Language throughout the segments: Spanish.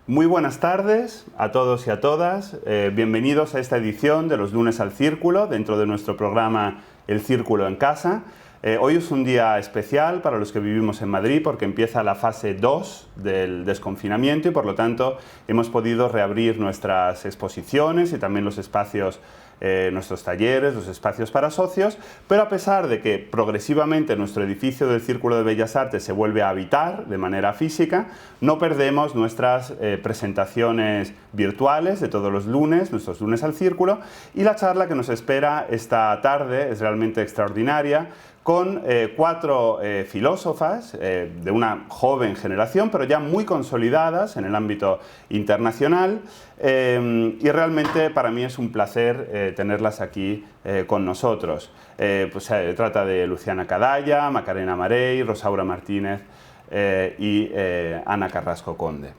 Muy buenas tardes a todos y a todas. Bienvenidos a esta edición de los lunes al Círculo, dentro de nuestro programa El Círculo en Casa. Hoy es un día especial para los que vivimos en Madrid porque empieza la fase 2 del desconfinamiento y por lo tanto hemos podido reabrir nuestras exposiciones y también los espacios, nuestros talleres, los espacios para socios, pero a pesar de que progresivamente nuestro edificio del Círculo de Bellas Artes se vuelve a habitar de manera física, no perdemos nuestras presentaciones virtuales de todos los lunes, nuestros lunes al Círculo, y la charla que nos espera esta tarde es realmente extraordinaria, con cuatro filósofas de una joven generación, pero ya muy consolidadas en el ámbito internacional, y realmente para mí es un placer tenerlas aquí con nosotros. Pues se trata de Luciana Cadalla, Macarena Marey, Rosaura Martínez y Ana Carrasco Conde.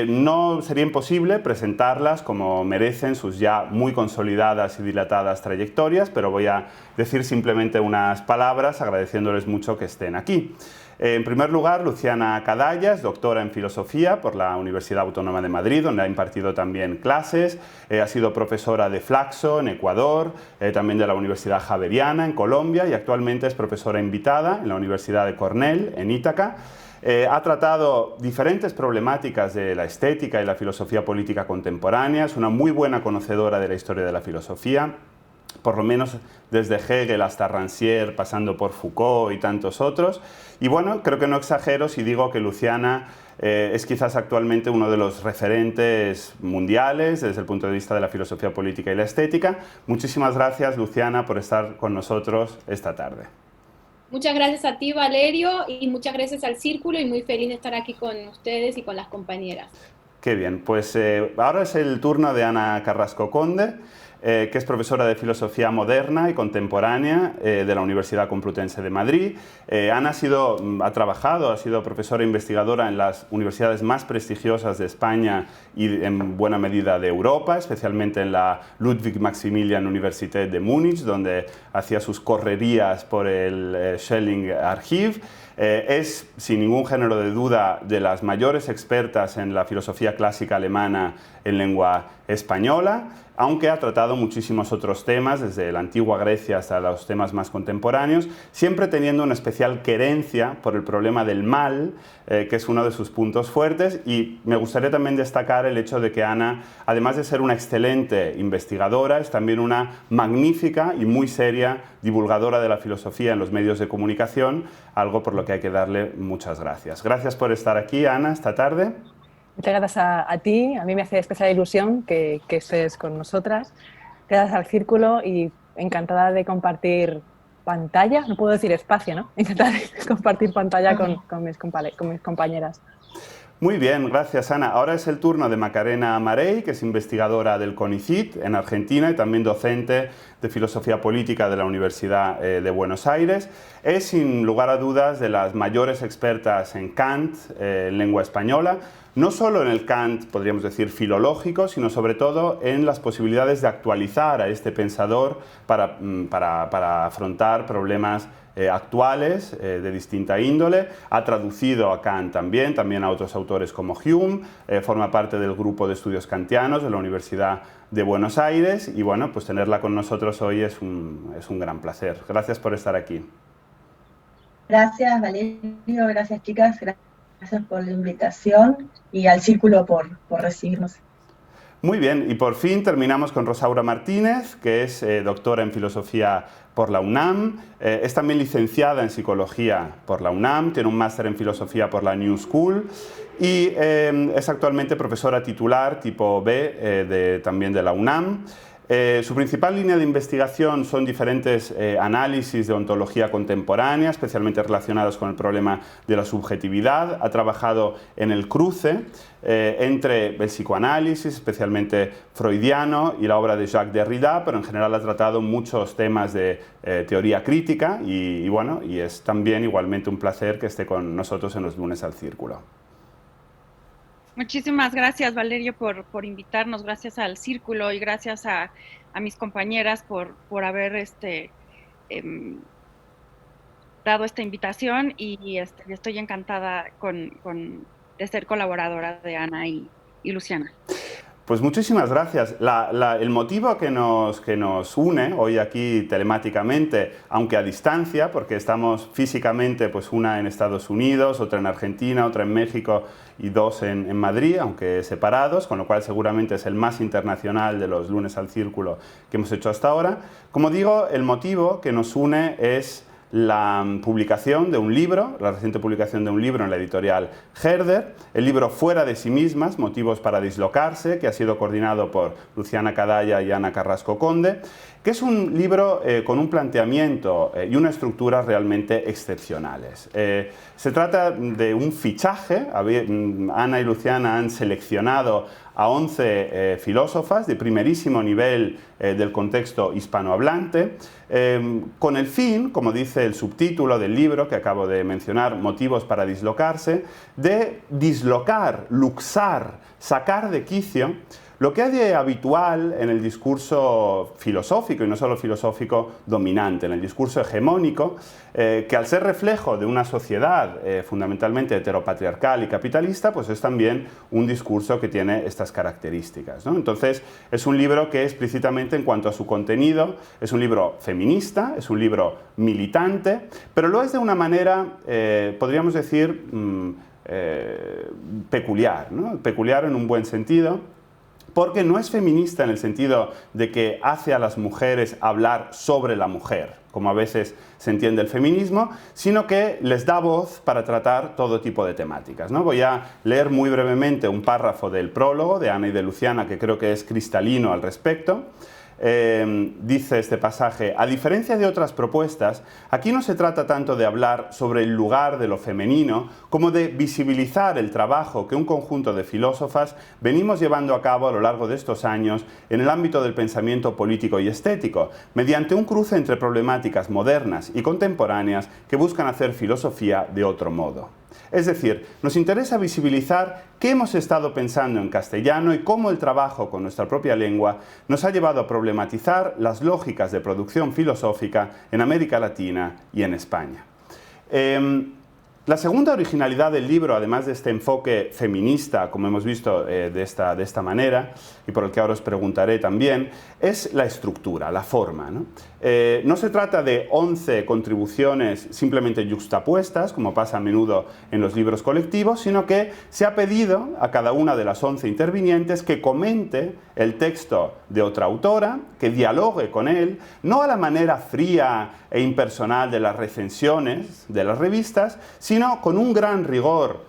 No sería imposible presentarlas como merecen sus ya muy consolidadas y dilatadas trayectorias, pero voy a decir simplemente unas palabras agradeciéndoles mucho que estén aquí. En primer lugar, Luciana Cadalla es doctora en Filosofía por la Universidad Autónoma de Madrid, donde ha impartido también clases, ha sido profesora de Flaxo en Ecuador, también de la Universidad Javeriana en Colombia y actualmente es profesora invitada en la Universidad de Cornell en Ítaca. Ha tratado diferentes problemáticas de la estética y la filosofía política contemporánea, es una muy buena conocedora de la historia de la filosofía, por lo menos desde Hegel hasta Rancière, pasando por Foucault y tantos otros. Y bueno, creo que no exagero si digo que Luciana es quizás actualmente uno de los referentes mundiales desde el punto de vista de la filosofía política y la estética. Muchísimas gracias, Luciana, por estar con nosotros esta tarde. Muchas gracias a ti, Valerio, y muchas gracias al Círculo y muy feliz de estar aquí con ustedes y con las compañeras. Qué bien, pues ahora es el turno de Ana Carrasco Conde, que es profesora de Filosofía Moderna y Contemporánea de la Universidad Complutense de Madrid. Ana ha sido profesora e investigadora en las universidades más prestigiosas de España y en buena medida de Europa, especialmente en la Ludwig Maximilian Universität de Múnich, donde hacía sus correrías por el Schelling Archiv. Es, sin ningún género de duda, de las mayores expertas en la filosofía clásica alemana en lengua española, aunque ha tratado muchísimos otros temas, desde la antigua Grecia hasta los temas más contemporáneos, siempre teniendo una especial querencia por el problema del mal, que es uno de sus puntos fuertes, y me gustaría también destacar el hecho de que Ana, además de ser una excelente investigadora, es también una magnífica y muy seria divulgadora de la filosofía en los medios de comunicación, algo por lo que hay que darle muchas gracias. Gracias por estar aquí, Ana, esta tarde. Muchas gracias a ti. A mí me hace especial ilusión que estés con nosotras. Gracias al Círculo y encantada de compartir pantalla. No puedo decir espacio, ¿no? Encantada de compartir pantalla con mis compañeras. Muy bien, gracias Ana. Ahora es el turno de Macarena Marey, que es investigadora del CONICYT en Argentina y también docente de Filosofía Política de la Universidad de Buenos Aires. Es, sin lugar a dudas, de las mayores expertas en Kant, en lengua española, no solo en el Kant, podríamos decir, filológico, sino sobre todo en las posibilidades de actualizar a este pensador para afrontar problemas actuales de distinta índole. Ha traducido a Kant también a otros autores como Hume, forma parte del grupo de estudios kantianos de la Universidad de Buenos Aires y bueno, pues tenerla con nosotros hoy es un gran placer. Gracias por estar aquí. Gracias, Valerio, gracias, chicas, gracias por la invitación y al Círculo por recibirnos. Muy bien, y por fin terminamos con Rosaura Martínez, que es doctora en Filosofía por la UNAM, es también licenciada en Psicología por la UNAM, tiene un máster en Filosofía por la New School y es actualmente profesora titular tipo B también de la UNAM. Su principal línea de investigación son diferentes análisis de ontología contemporánea, especialmente relacionados con el problema de la subjetividad. Ha trabajado en el cruce entre el psicoanálisis, especialmente freudiano, y la obra de Jacques Derrida, pero en general ha tratado muchos temas de teoría crítica y bueno, y es también igualmente un placer que esté con nosotros en los lunes al Círculo. Muchísimas gracias, Valerio, por invitarnos, gracias al Círculo y gracias a mis compañeras por haber dado esta invitación y estoy encantada de ser colaboradora de Ana y y Luciana. Pues muchísimas gracias. El motivo que nos une hoy aquí telemáticamente, aunque a distancia, porque estamos físicamente, pues una en Estados Unidos, otra en Argentina, otra en México y dos en Madrid, aunque separados, con lo cual seguramente es el más internacional de los lunes al círculo que hemos hecho hasta ahora. Como digo, el motivo que nos une es la publicación de un libro, la reciente publicación de un libro en la editorial Herder, el libro Fuera de sí mismas, motivos para dislocarse, que ha sido coordinado por Luciana Cadalla y Ana Carrasco Conde, que es un libro con un planteamiento y una estructura realmente excepcionales. Se trata de un fichaje. Ana y Luciana han seleccionado a 11 filósofas de primerísimo nivel del contexto hispanohablante, con el fin, como dice el subtítulo del libro que acabo de mencionar, Motivos para dislocarse, de dislocar, luxar, sacar de quicio lo que hay de habitual en el discurso filosófico, y no solo filosófico dominante, en el discurso hegemónico, que al ser reflejo de una sociedad fundamentalmente heteropatriarcal y capitalista, pues es también un discurso que tiene estas características, ¿no? Entonces, es un libro que explícitamente, en cuanto a su contenido, es un libro feminista, es un libro militante, pero lo es de una manera, podríamos decir, peculiar, ¿no? Peculiar en un buen sentido, porque no es feminista en el sentido de que hace a las mujeres hablar sobre la mujer, como a veces se entiende el feminismo, sino que les da voz para tratar todo tipo de temáticas, ¿no? Voy a leer muy brevemente un párrafo del prólogo de Ana y de Luciana, que creo que es cristalino al respecto. Dice este pasaje: a diferencia de otras propuestas, aquí no se trata tanto de hablar sobre el lugar de lo femenino como de visibilizar el trabajo que un conjunto de filósofas venimos llevando a cabo a lo largo de estos años en el ámbito del pensamiento político y estético, mediante un cruce entre problemáticas modernas y contemporáneas que buscan hacer filosofía de otro modo. Es decir, nos interesa visibilizar qué hemos estado pensando en castellano y cómo el trabajo con nuestra propia lengua nos ha llevado a problematizar las lógicas de producción filosófica en América Latina y en España. La segunda originalidad del libro, además de este enfoque feminista, como hemos visto de esta manera, y por el que ahora os preguntaré también, es la estructura, la forma, ¿no? No se trata de 11 contribuciones simplemente yuxtapuestas, como pasa a menudo en los libros colectivos, sino que se ha pedido a cada una de las 11 intervinientes que comente el texto de otra autora, que dialogue con él, no a la manera fría e impersonal de las recensiones de las revistas, sino con un gran rigor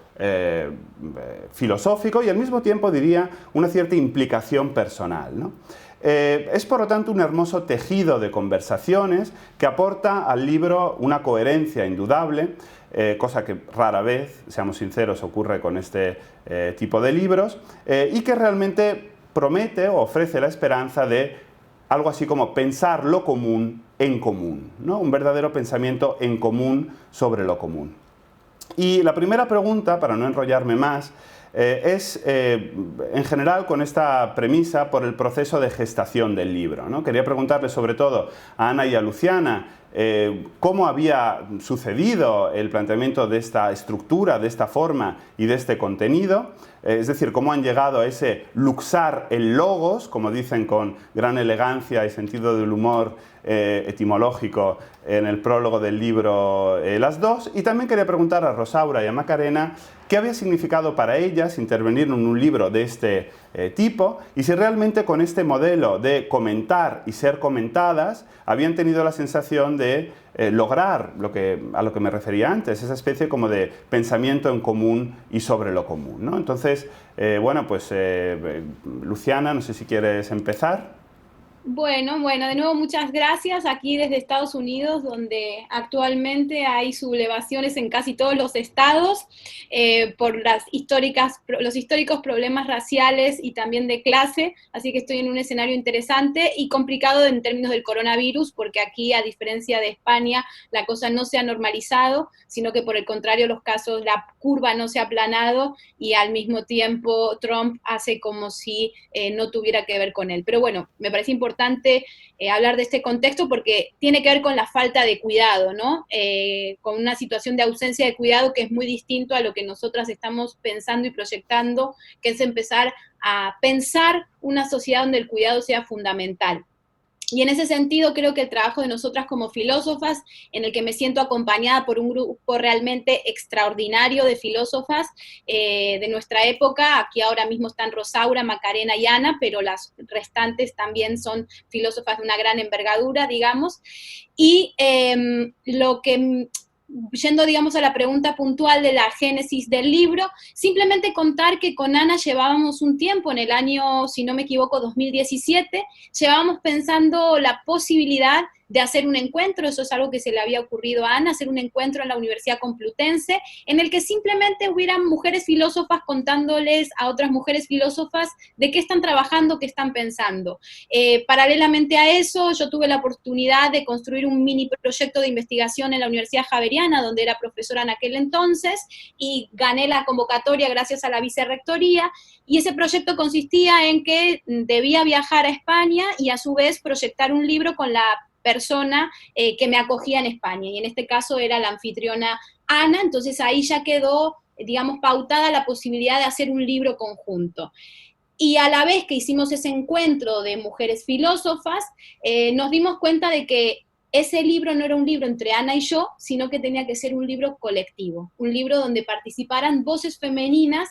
filosófico y al mismo tiempo, diría, una cierta implicación personal, ¿no? Es por lo tanto un hermoso tejido de conversaciones que aporta al libro una coherencia indudable, cosa que rara vez, seamos sinceros, ocurre con este tipo de libros, y que realmente promete o ofrece la esperanza de algo así como pensar lo común en común, ¿no? Un verdadero pensamiento en común sobre lo común. Y la primera pregunta, para no enrollarme más, es en general con esta premisa por el proceso de gestación del libro, ¿no? Quería preguntarle sobre todo a Ana y a Luciana cómo había sucedido el planteamiento de esta estructura, de esta forma y de este contenido, es decir, cómo han llegado a ese luxar el logos, como dicen con gran elegancia y sentido del humor etimológico en el prólogo del libro las dos. Y también quería preguntar a Rosaura y a Macarena qué había significado para ellas intervenir en un libro de este tipo y si realmente con este modelo de comentar y ser comentadas habían tenido la sensación de lograr a lo que me refería antes, esa especie como de pensamiento en común y sobre lo común, ¿no? Entonces, bueno, pues Luciana, no sé si quieres empezar. Bueno, de nuevo muchas gracias aquí desde Estados Unidos, donde actualmente hay sublevaciones en casi todos los estados por los históricos problemas raciales y también de clase, así que estoy en un escenario interesante y complicado en términos del coronavirus, porque aquí, a diferencia de España, la cosa no se ha normalizado, sino que por el contrario los casos, la curva no se ha aplanado y al mismo tiempo Trump hace como si no tuviera que ver con él. Pero bueno, me parece importante importante hablar de este contexto porque tiene que ver con la falta de cuidado, ¿no? Con una situación de ausencia de cuidado que es muy distinto a lo que nosotras estamos pensando y proyectando, que es empezar a pensar una sociedad donde el cuidado sea fundamental. Y en ese sentido creo que el trabajo de nosotras como filósofas, en el que me siento acompañada por un grupo realmente extraordinario de filósofas de nuestra época, aquí ahora mismo están Rosaura, Macarena y Ana, pero las restantes también son filósofas de una gran envergadura, digamos, y lo que... Yendo, digamos, a la pregunta puntual de la génesis del libro, simplemente contar que con Ana llevábamos un tiempo, en el año, si no me equivoco, 2017, llevábamos pensando la posibilidad de hacer un encuentro, eso es algo que se le había ocurrido a Ana, hacer un encuentro en la Universidad Complutense, en el que simplemente hubieran mujeres filósofas contándoles a otras mujeres filósofas de qué están trabajando, qué están pensando. Paralelamente a eso, yo tuve la oportunidad de construir un mini proyecto de investigación en la Universidad Javeriana, donde era profesora en aquel entonces, y gané la convocatoria gracias a la vicerrectoría, y ese proyecto consistía en que debía viajar a España y a su vez proyectar un libro con la persona que me acogía en España, y en este caso era la anfitriona Ana, entonces ahí ya quedó, digamos, pautada la posibilidad de hacer un libro conjunto. Y a la vez que hicimos ese encuentro de mujeres filósofas, nos dimos cuenta de que ese libro no era un libro entre Ana y yo, sino que tenía que ser un libro colectivo, un libro donde participaran voces femeninas,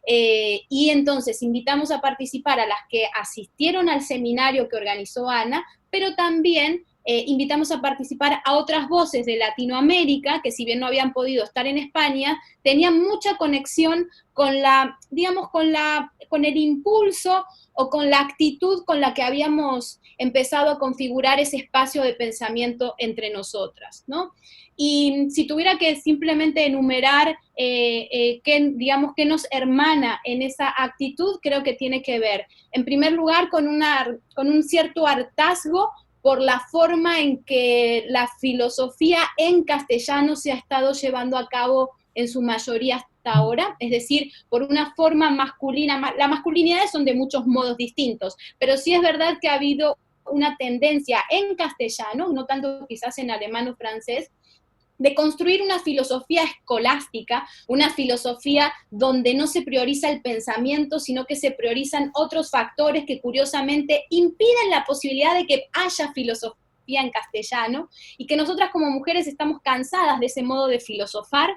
y entonces invitamos a participar a las que asistieron al seminario que organizó Ana, pero también invitamos a participar a otras voces de Latinoamérica, que si bien no habían podido estar en España, tenían mucha conexión con la, digamos, con el impulso o con la actitud con la que habíamos empezado a configurar ese espacio de pensamiento entre nosotras, ¿no? Y si tuviera que simplemente enumerar qué nos hermana en esa actitud, creo que tiene que ver, en primer lugar, con un cierto hartazgo por la forma en que la filosofía en castellano se ha estado llevando a cabo en su mayoría hasta ahora, es decir, por una forma masculina. Las masculinidades son de muchos modos distintos, pero sí es verdad que ha habido una tendencia en castellano, no tanto quizás en alemán o francés, de construir una filosofía escolástica, una filosofía donde no se prioriza el pensamiento, sino que se priorizan otros factores que curiosamente impiden la posibilidad de que haya filosofía en castellano, y que nosotras como mujeres estamos cansadas de ese modo de filosofar,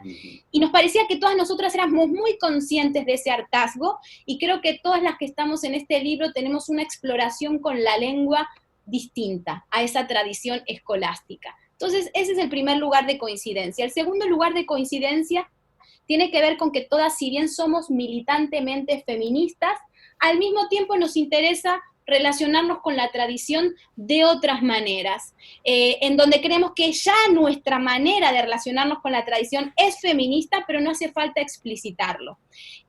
y nos parecía que todas nosotras éramos muy conscientes de ese hartazgo, y creo que todas las que estamos en este libro tenemos una exploración con la lengua distinta a esa tradición escolástica. Entonces, ese es el primer lugar de coincidencia. El segundo lugar de coincidencia tiene que ver con que todas, si bien somos militantemente feministas, al mismo tiempo nos interesa relacionarnos con la tradición de otras maneras, en donde creemos que ya nuestra manera de relacionarnos con la tradición es feminista, pero no hace falta explicitarlo.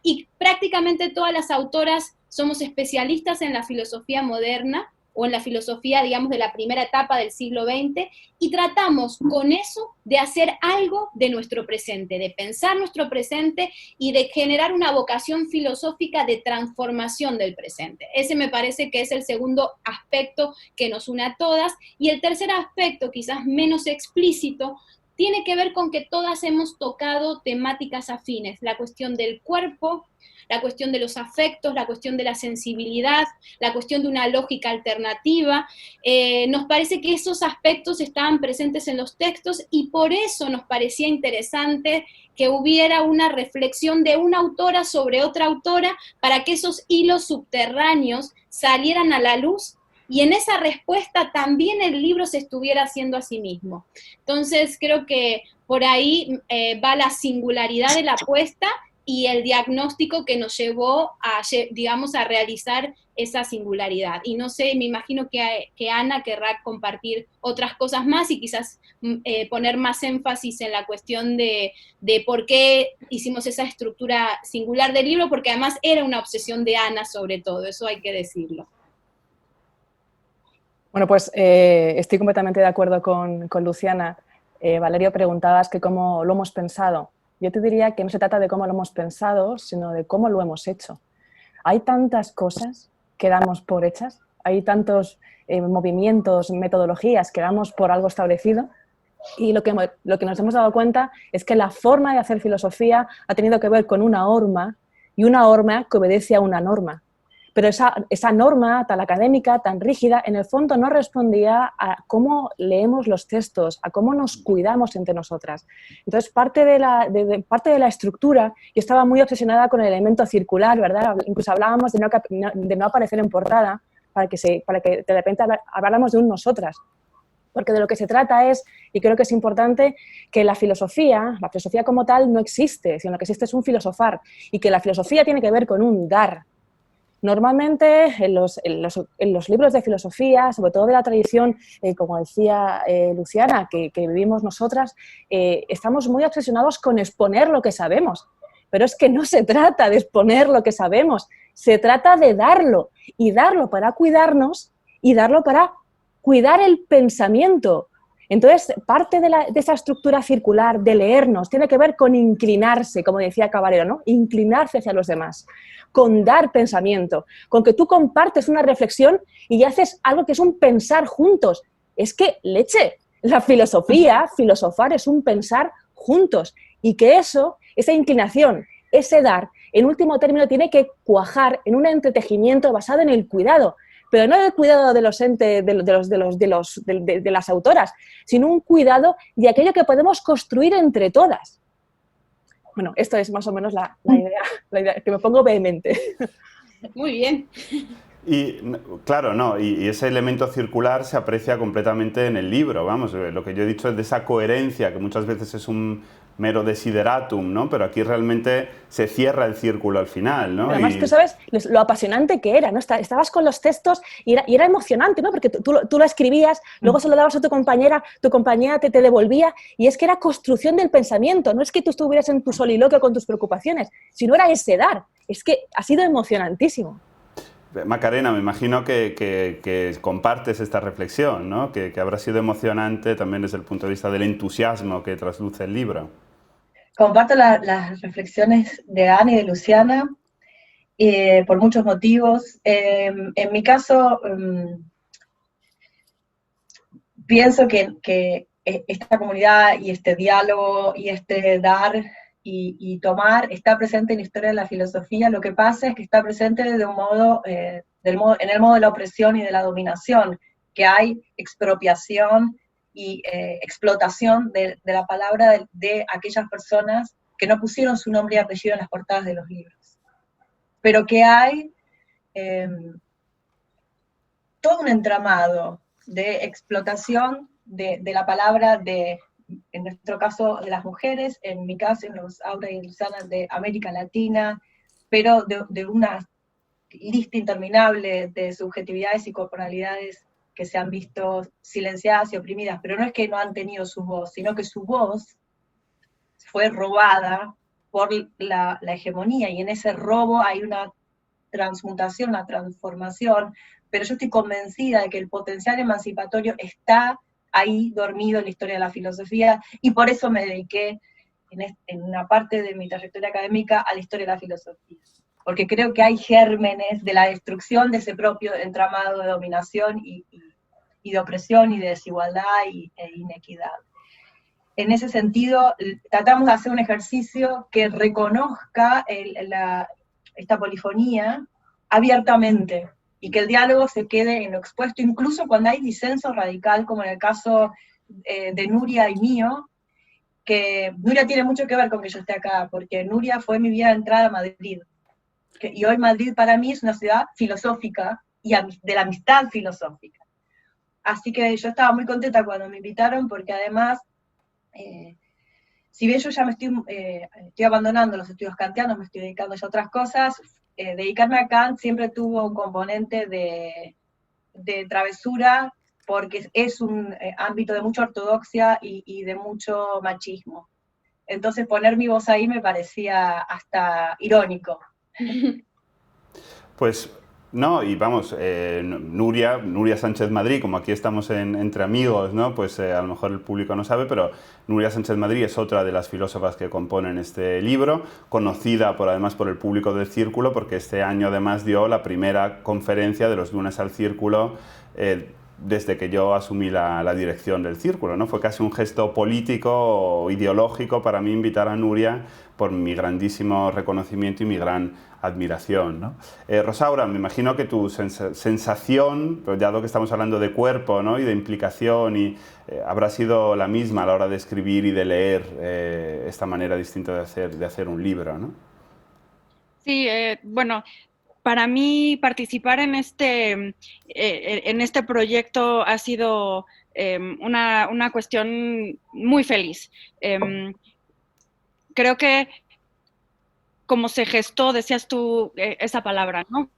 Y prácticamente todas las autoras somos especialistas en la filosofía moderna, o en la filosofía, digamos, de la primera etapa del siglo XX, y tratamos con eso de hacer algo de nuestro presente, de pensar nuestro presente y de generar una vocación filosófica de transformación del presente. Ese me parece que es el segundo aspecto que nos une a todas, y el tercer aspecto, quizás menos explícito, tiene que ver con que todas hemos tocado temáticas afines, la cuestión del cuerpo, la cuestión de los afectos, la cuestión de la sensibilidad, la cuestión de una lógica alternativa. Nos parece que esos aspectos estaban presentes en los textos, y por eso nos parecía interesante que hubiera una reflexión de una autora sobre otra autora, para que esos hilos subterráneos salieran a la luz, y en esa respuesta también el libro se estuviera haciendo a sí mismo. Entonces creo que por ahí va la singularidad de la apuesta y el diagnóstico que nos llevó a, digamos, a realizar esa singularidad. Y no sé, me imagino que Ana querrá compartir otras cosas más y quizás poner más énfasis en la cuestión de por qué hicimos esa estructura singular del libro, porque además era una obsesión de Ana sobre todo, eso hay que decirlo. Bueno, pues estoy completamente de acuerdo con Luciana. Valerio, preguntabas que cómo lo hemos pensado. Yo te diría que no se trata de cómo lo hemos pensado, sino de cómo lo hemos hecho. Hay tantas cosas que damos por hechas hay tantos movimientos, metodologías que damos por algo establecido. Y lo que nos hemos dado cuenta es que la forma de hacer filosofía ha tenido que ver con una norma, y una norma que obedece a una norma. Pero esa norma tan académica, tan rígida, en el fondo no respondía a cómo leemos los textos, a cómo nos cuidamos entre nosotras. Entonces, parte de la estructura, yo estaba muy obsesionada con el elemento circular, ¿verdad? Incluso hablábamos de no aparecer en portada, para que de repente habláramos de un nosotras. Porque de lo que se trata es, y creo que es importante, que la filosofía como tal no existe, sino lo que existe es un filosofar, y que la filosofía tiene que ver con un dar. Normalmente en los libros de filosofía, sobre todo de la tradición, como decía Luciana, que vivimos nosotras, estamos muy obsesionados con exponer lo que sabemos. Pero es que no se trata de exponer lo que sabemos, se trata de darlo, y darlo para cuidarnos y darlo para cuidar el pensamiento. Entonces, parte de esa estructura circular de leernos tiene que ver con inclinarse, como decía Caballero, ¿no? Inclinarse hacia los demás, con dar pensamiento, con que tú compartes una reflexión y haces algo que es un pensar juntos. Es que, leche, la filosofía, filosofar es un pensar juntos, y que esa inclinación, ese dar, en último término tiene que cuajar en un entretejimiento basado en el cuidado, pero no el cuidado de los entes, de las autoras, sino un cuidado de aquello que podemos construir entre todas. Bueno, esto es más o menos la idea, que me pongo vehemente. Muy bien. Y claro, no, y ese elemento circular se aprecia completamente en el libro, vamos, lo que yo he dicho es de esa coherencia, que muchas veces es un mero desideratum, ¿no? Pero aquí realmente se cierra el círculo al final, ¿no? Pero además, tú sabes lo apasionante que era, ¿no? Estabas con los textos y era emocionante, ¿no? Porque tú lo escribías, luego se lo dabas a tu compañera te devolvía, y es que era construcción del pensamiento, no es que tú estuvieras en tu soliloquio con tus preocupaciones, sino era ese dar. Es que ha sido emocionantísimo. Macarena, me imagino que compartes esta reflexión, ¿no? Que habrá sido emocionante también desde el punto de vista del entusiasmo que trasluce el libro. Comparto las reflexiones de Ana y de Luciana por muchos motivos. En mi caso, pienso que esta comunidad y este diálogo y este dar y tomar está presente en la historia de la filosofía. Lo que pasa es que está presente de un modo, en el modo de la opresión y de la dominación, que hay expropiación y explotación de la palabra de aquellas personas que no pusieron su nombre y apellido en las portadas de los libros. Pero que hay todo un entramado de explotación de la palabra en nuestro caso, de las mujeres, en mi caso, en los Aura y Luciana, de América Latina, pero de una lista interminable de subjetividades y corporalidades que se han visto silenciadas y oprimidas, pero no es que no han tenido su voz, sino que su voz fue robada por la hegemonía, y en ese robo hay una transmutación, una transformación, pero yo estoy convencida de que el potencial emancipatorio está ahí dormido en la historia de la filosofía, y por eso me dediqué en una parte de mi trayectoria académica a la historia de la filosofía, porque creo que hay gérmenes de la destrucción de ese propio entramado de dominación y de opresión y de desigualdad e inequidad. En ese sentido, tratamos de hacer un ejercicio que reconozca esta polifonía abiertamente, y que el diálogo se quede en lo expuesto, incluso cuando hay disenso radical, como en el caso de Nuria y mío, que Nuria tiene mucho que ver con que yo esté acá, porque Nuria fue mi vía de entrada a Madrid, y hoy Madrid para mí es una ciudad filosófica, y de la amistad filosófica. Así que yo estaba muy contenta cuando me invitaron, porque además, si bien yo ya estoy abandonando los estudios kantianos, me estoy dedicando ya a otras cosas, dedicarme a Kant siempre tuvo un componente de travesura, porque es un ámbito de mucha ortodoxia y de mucho machismo. Entonces poner mi voz ahí me parecía hasta irónico. Pues No, y vamos, Nuria Sánchez Madrid, como aquí estamos entre amigos, ¿no? Pues a lo mejor el público no sabe, pero Nuria Sánchez Madrid es otra de las filósofas que componen este libro, conocida además por el público del Círculo, porque este año además dio la primera conferencia de los lunes al Círculo desde que yo asumí la dirección del Círculo, ¿no? Fue casi un gesto político o ideológico para mí invitar a Nuria por mi grandísimo reconocimiento y mi gran admiración, ¿no? Rosaura, me imagino que tu sensación, pues dado que estamos hablando de cuerpo, ¿no? Y de implicación, habrá sido la misma a la hora de escribir y de leer esta manera distinta de hacer un libro, ¿no? Sí, bueno, para mí participar en este proyecto ha sido una cuestión muy feliz. Creo que como se gestó, decías tú esa palabra, ¿no?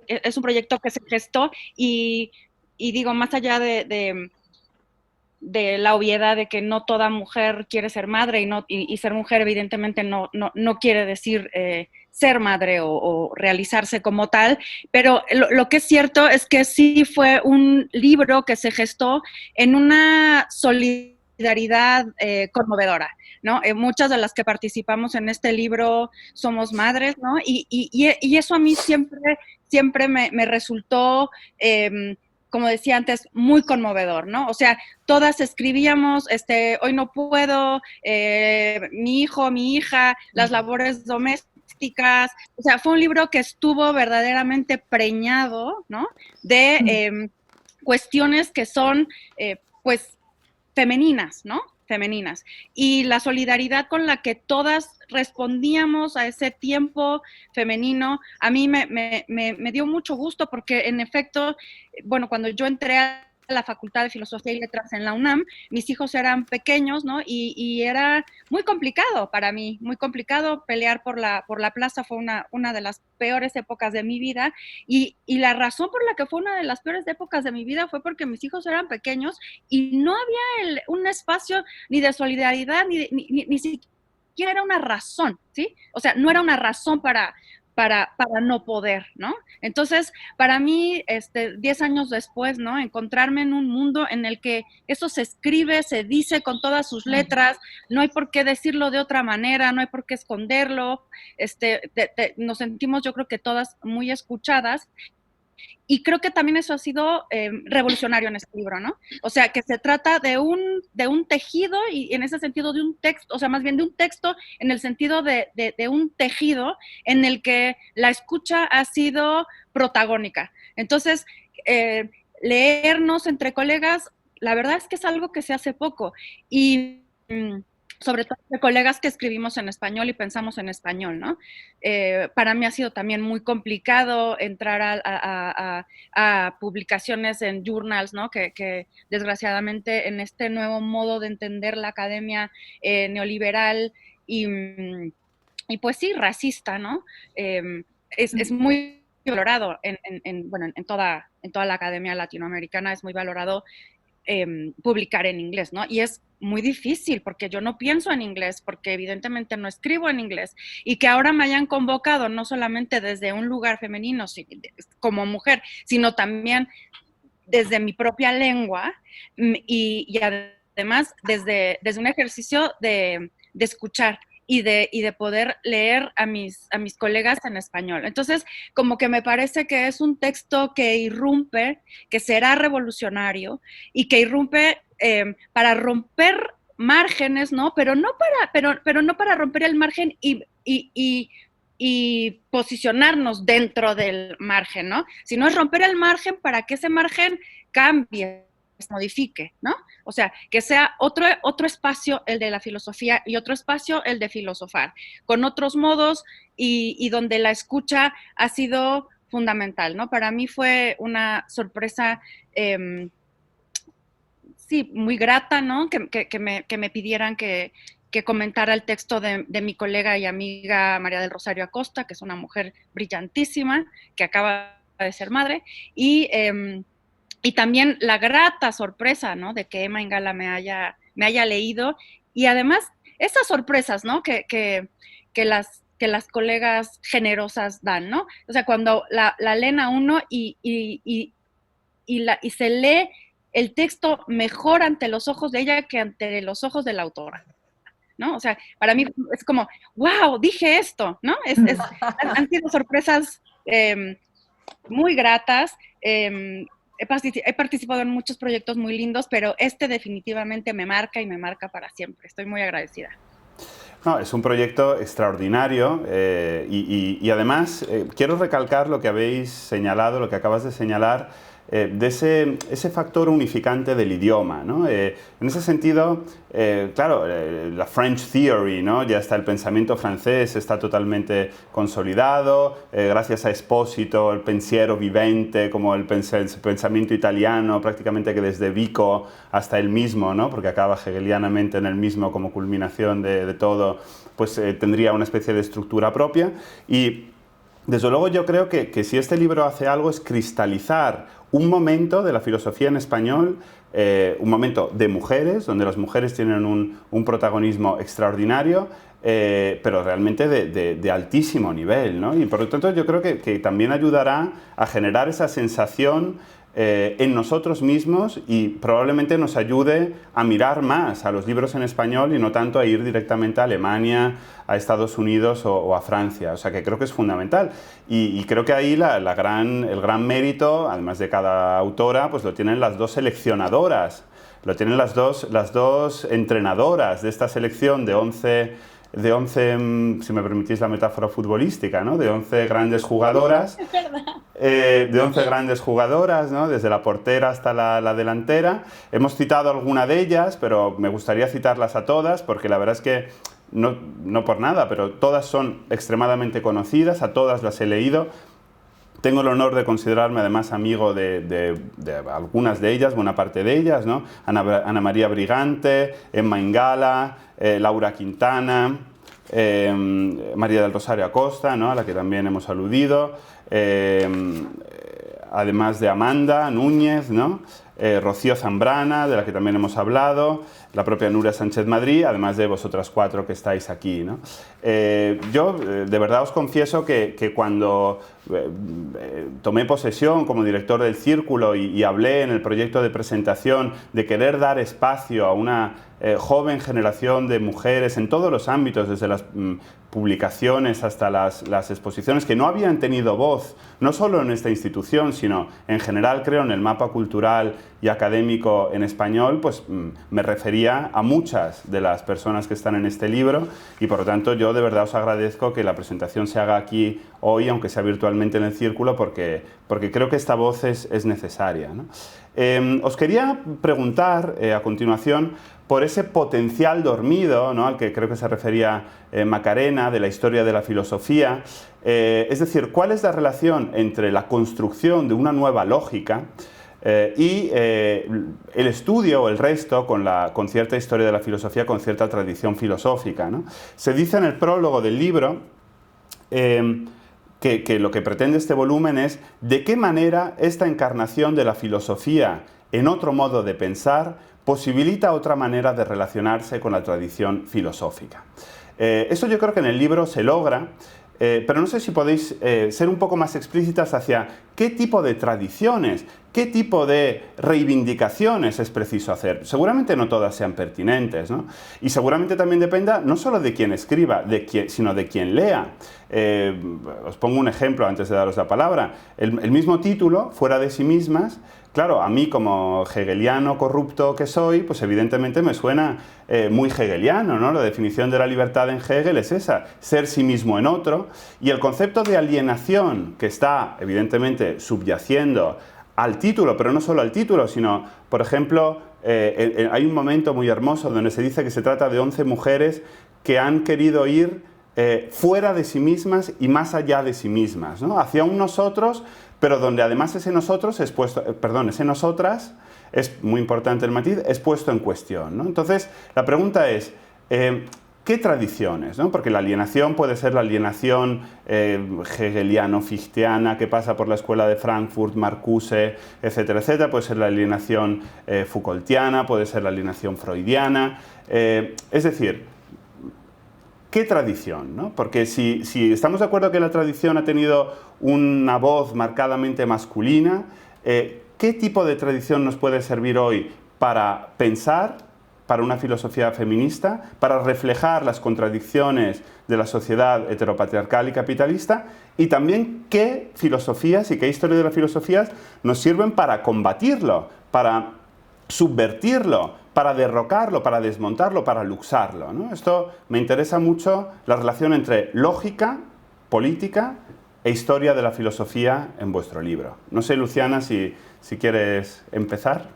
Es un proyecto que se gestó y digo, más allá de la obviedad de que no toda mujer quiere ser madre y ser mujer evidentemente no quiere decir ser madre o realizarse como tal, pero lo que es cierto es que sí fue un libro que se gestó en una solidaridad conmovedora, ¿no? Muchas de las que participamos en este libro somos madres, ¿no? Y eso a mí siempre me resultó como decía antes, muy conmovedor, ¿no? O sea, todas escribíamos, hoy no puedo, mi hijo, mi hija, las labores domésticas, o sea, fue un libro que estuvo verdaderamente preñado, ¿no? De cuestiones que son, pues, femeninas, ¿no? Femeninas. Y la solidaridad con la que todas respondíamos a ese tiempo femenino, a mí me dio mucho gusto porque, en efecto, bueno, cuando yo entré a la Facultad de Filosofía y Letras en la UNAM, mis hijos eran pequeños, ¿no? Y era muy complicado para mí, muy complicado pelear por la plaza, fue una de las peores épocas de mi vida, y la razón por la que fue una de las peores épocas de mi vida fue porque mis hijos eran pequeños y no había un espacio ni de solidaridad, ni siquiera era una razón, ¿sí? O sea, no era una razón para no poder, ¿no? Entonces, para mí, 10 años después, ¿no? Encontrarme en un mundo en el que eso se escribe, se dice con todas sus letras, no hay por qué decirlo de otra manera, no hay por qué esconderlo, nos sentimos, yo creo que todas muy escuchadas. Y creo que también eso ha sido revolucionario en este libro, ¿no? O sea, que se trata de un tejido y en ese sentido de un texto, o sea, más bien de un texto en el sentido de un tejido en el que la escucha ha sido protagónica. Entonces, leernos entre colegas, la verdad es que es algo que se hace poco. Y sobre todo de colegas que escribimos en español y pensamos en español, ¿no? Para mí ha sido también muy complicado entrar a publicaciones en journals, ¿no? Que desgraciadamente en este nuevo modo de entender la academia neoliberal y pues sí, racista, ¿no? Es muy valorado en toda la academia latinoamericana, es muy valorado publicar en inglés, ¿no? Y es muy difícil porque yo no pienso en inglés, porque evidentemente no escribo en inglés, y que ahora me hayan convocado no solamente desde un lugar femenino como mujer, sino también desde mi propia lengua y además desde un ejercicio de escuchar y de poder leer a mis colegas en español. Entonces, como que me parece que es un texto que irrumpe, que será revolucionario y que irrumpe para romper márgenes, ¿no? Pero no para romper el margen y posicionarnos dentro del margen, ¿no? Sino es romper el margen para que ese margen cambie, se modifique, ¿no? O sea, que sea otro espacio el de la filosofía y otro espacio el de filosofar, con otros modos y donde la escucha ha sido fundamental, ¿no? Para mí fue una sorpresa, sí, muy grata, ¿no? Que me pidieran que comentara el texto de mi colega y amiga María del Rosario Acosta, que es una mujer brillantísima, que acaba de ser madre, y también la grata sorpresa, ¿no? De que Emma Ingala me haya leído, y además esas sorpresas, ¿no? Que que las colegas generosas dan, ¿no? O sea, cuando la leen a uno y se lee el texto mejor ante los ojos de ella que ante los ojos de la autora, ¿no? O sea, para mí es como, wow, dije esto, ¿no? Han sido sorpresas muy gratas. He participado en muchos proyectos muy lindos, pero este definitivamente me marca y me marca para siempre. Estoy muy agradecida. No, es un proyecto extraordinario y además quiero recalcar lo que habéis señalado, lo que acabas de señalar, de ese factor unificante del idioma, ¿no? En ese sentido, claro, la French Theory, ¿no? Ya está el pensamiento francés, está totalmente consolidado, gracias a Espósito, el pensiero vivente, como el pensamiento italiano, prácticamente que desde Vico hasta el mismo, ¿no? Porque acaba hegelianamente en el mismo como culminación de todo, pues tendría una especie de estructura propia y desde luego yo creo que si este libro hace algo es cristalizar un momento de la filosofía en español, un momento de mujeres, donde las mujeres tienen un protagonismo extraordinario, pero realmente de altísimo nivel, ¿no? Y por lo tanto yo creo que también ayudará a generar esa sensación en nosotros mismos y probablemente nos ayude a mirar más a los libros en español y no tanto a ir directamente a Alemania, a Estados Unidos o a Francia. O sea que creo que es fundamental. Y creo que ahí el gran mérito, además de cada autora, pues lo tienen las dos seleccionadoras, lo tienen las dos entrenadoras de esta selección de 11, si me permitís la metáfora futbolística, ¿no? De 11 grandes jugadoras. Es verdad. De 11 grandes jugadoras, ¿no? Desde la portera hasta la delantera. Hemos citado alguna de ellas, pero me gustaría citarlas a todas, porque la verdad es que, no por nada, pero todas son extremadamente conocidas, a todas las he leído. Tengo el honor de considerarme además amigo de algunas de ellas, buena parte de ellas, ¿no? Ana María Brigante, Emma Ingala, Laura Quintana, María del Rosario Acosta, ¿no? A la que también hemos aludido, además de Amanda Núñez, ¿no? Rocío Zambrana, de la que también hemos hablado, la propia Nuria Sánchez Madrid, además de vosotras cuatro que estáis aquí, ¿no? Yo de verdad os confieso que cuando tomé posesión como director del Círculo y hablé en el proyecto de presentación de querer dar espacio a una joven generación de mujeres en todos los ámbitos, desde las publicaciones hasta las exposiciones, que no habían tenido voz, no solo en esta institución, sino en general, creo, en el mapa cultural y académico en español, pues me refería a muchas de las personas que están en este libro y por lo tanto yo de verdad os agradezco que la presentación se haga aquí hoy, aunque sea virtualmente en el Círculo, porque creo que esta voz es necesaria, ¿no? Os quería preguntar a continuación por ese potencial dormido, ¿no? Al que creo que se refería Macarena, de la historia de la filosofía. Es decir, ¿cuál es la relación entre la construcción de una nueva lógica y el estudio o el resto con cierta historia de la filosofía, con cierta tradición filosófica, ¿no? Se dice en el prólogo del libro que lo que pretende este volumen es de qué manera esta encarnación de la filosofía en otro modo de pensar posibilita otra manera de relacionarse con la tradición filosófica. Eso yo creo que en el libro se logra, pero no sé si podéis ser un poco más explícitas hacia qué tipo de tradiciones, qué tipo de reivindicaciones es preciso hacer. Seguramente no todas sean pertinentes, ¿no? Y seguramente también dependa no solo de quien escriba, sino de quien lea. Os pongo un ejemplo antes de daros la palabra. El mismo título, Fuera de sí mismas, claro, a mí como hegeliano corrupto que soy, pues evidentemente me suena muy hegeliano, ¿no? La definición de la libertad en Hegel es esa, ser sí mismo en otro, y el concepto de alienación que está evidentemente subyaciendo al título, pero no solo al título, sino, por ejemplo, hay un momento muy hermoso donde se dice que se trata de 11 mujeres que han querido ir fuera de sí mismas y más allá de sí mismas, ¿no? Hacia un nosotros, pero donde además ese nosotros ese nosotras, es muy importante el matiz, es puesto en cuestión, ¿no? Entonces, la pregunta es, ¿qué tradiciones? ¿No? Porque la alienación puede ser la alienación hegeliano-fichteana que pasa por la escuela de Frankfurt, Marcuse, etcétera, etcétera. Puede ser la alienación Foucaultiana, puede ser la alienación freudiana. Es decir, ¿qué tradición, ¿no? Porque si estamos de acuerdo que la tradición ha tenido una voz marcadamente masculina, ¿qué tipo de tradición nos puede servir hoy para pensar, para una filosofía feminista, para reflejar las contradicciones de la sociedad heteropatriarcal y capitalista? Y también qué filosofías y qué historia de las filosofías nos sirven para combatirlo, para subvertirlo, para derrocarlo, para desmontarlo, para luxarlo, ¿no? Esto me interesa mucho, la relación entre lógica, política e historia de la filosofía en vuestro libro. No sé, Luciana, si quieres empezar.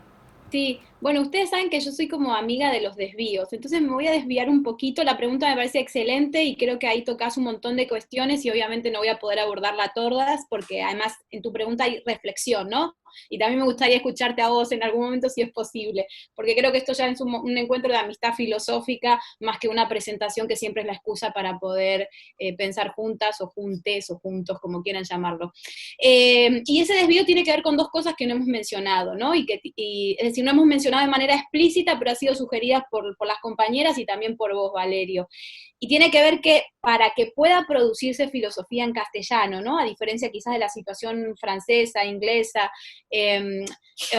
Sí, bueno, ustedes saben que yo soy como amiga de los desvíos, entonces me voy a desviar un poquito. La pregunta me parece excelente y creo que ahí tocas un montón de cuestiones y obviamente no voy a poder abordarlas todas porque además en tu pregunta hay reflexión, ¿no? Y también me gustaría escucharte a vos en algún momento si es posible, porque creo que esto ya es un encuentro de amistad filosófica más que una presentación que siempre es la excusa para poder pensar juntas o juntes o juntos, como quieran llamarlo. Y ese desvío tiene que ver con dos cosas que no hemos mencionado, ¿no? Es decir, no hemos mencionado de manera explícita, pero ha sido sugeridas por las compañeras y también por vos, Valerio. Y tiene que ver que para que pueda producirse filosofía en castellano, ¿no? A diferencia quizás de la situación francesa, inglesa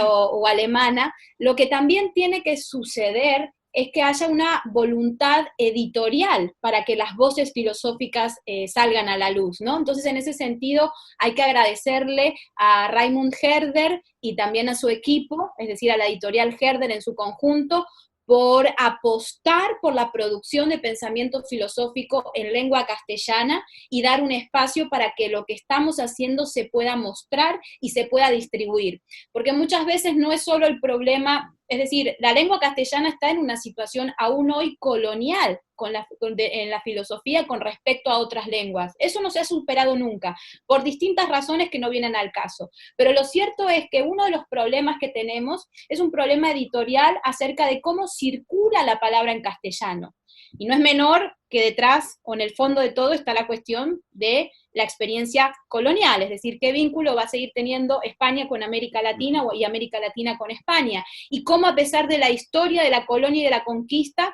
o alemana, lo que también tiene que suceder es que haya una voluntad editorial para que las voces filosóficas salgan a la luz, ¿no? Entonces, en ese sentido, hay que agradecerle a Raimund Herder y también a su equipo, es decir, a la editorial Herder en su conjunto, por apostar por la producción de pensamiento filosófico en lengua castellana y dar un espacio para que lo que estamos haciendo se pueda mostrar y se pueda distribuir. Porque muchas veces no es solo el problema, es decir, la lengua castellana está en una situación aún hoy colonial en la filosofía con respecto a otras lenguas. Eso no se ha superado nunca, por distintas razones que no vienen al caso. Pero lo cierto es que uno de los problemas que tenemos es un problema editorial acerca de cómo circula la palabra en castellano. Y no es menor que detrás o en el fondo de todo está la cuestión de la experiencia colonial, es decir, qué vínculo va a seguir teniendo España con América Latina y América Latina con España, y cómo a pesar de la historia de la colonia y de la conquista,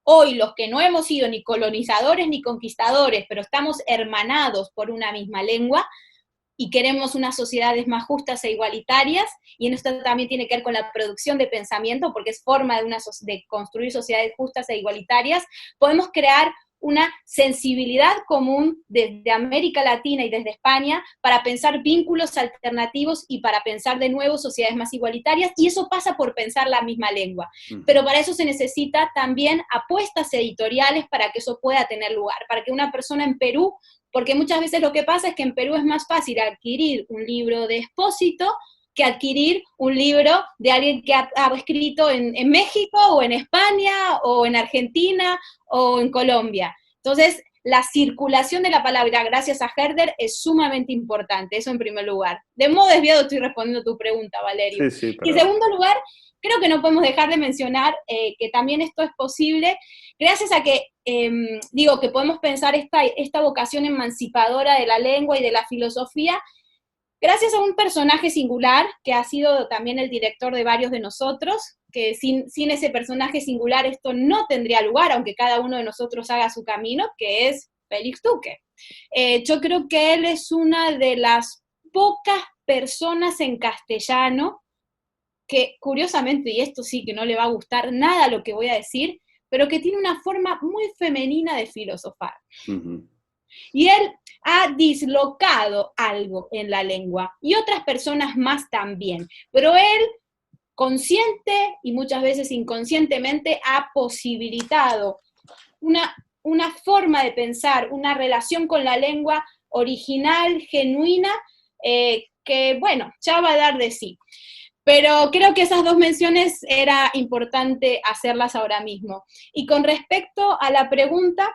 hoy los que no hemos sido ni colonizadores ni conquistadores, pero estamos hermanados por una misma lengua, y queremos unas sociedades más justas e igualitarias, y en esto también tiene que ver con la producción de pensamiento, porque es forma de construir sociedades justas e igualitarias, podemos crear una sensibilidad común desde América Latina y desde España para pensar vínculos alternativos y para pensar de nuevo sociedades más igualitarias, y eso pasa por pensar la misma lengua. Pero para eso se necesita también apuestas editoriales para que eso pueda tener lugar, para que una persona en Perú, porque muchas veces lo que pasa es que en Perú es más fácil adquirir un libro de Expósito que adquirir un libro de alguien que ha escrito en México o en España o en Argentina o en Colombia. Entonces, la circulación de la palabra, gracias a Herder, es sumamente importante, eso en primer lugar. De modo desviado estoy respondiendo tu pregunta, Valerio. Sí, pero... Y en segundo lugar, creo que no podemos dejar de mencionar que también esto es posible gracias a que, que podemos pensar esta vocación emancipadora de la lengua y de la filosofía gracias a un personaje singular, que ha sido también el director de varios de nosotros, que sin ese personaje singular esto no tendría lugar, aunque cada uno de nosotros haga su camino, que es Félix Duque. Yo creo que él es una de las pocas personas en castellano que, curiosamente, y esto sí que no le va a gustar nada lo que voy a decir, pero que tiene una forma muy femenina de filosofar. Y él ha dislocado algo en la lengua, y otras personas más también, pero él, consciente y muchas veces inconscientemente, ha posibilitado una forma de pensar, una relación con la lengua original, genuina, que, bueno, ya va a dar de sí. Pero creo que esas dos menciones era importante hacerlas ahora mismo. Y con respecto a la pregunta,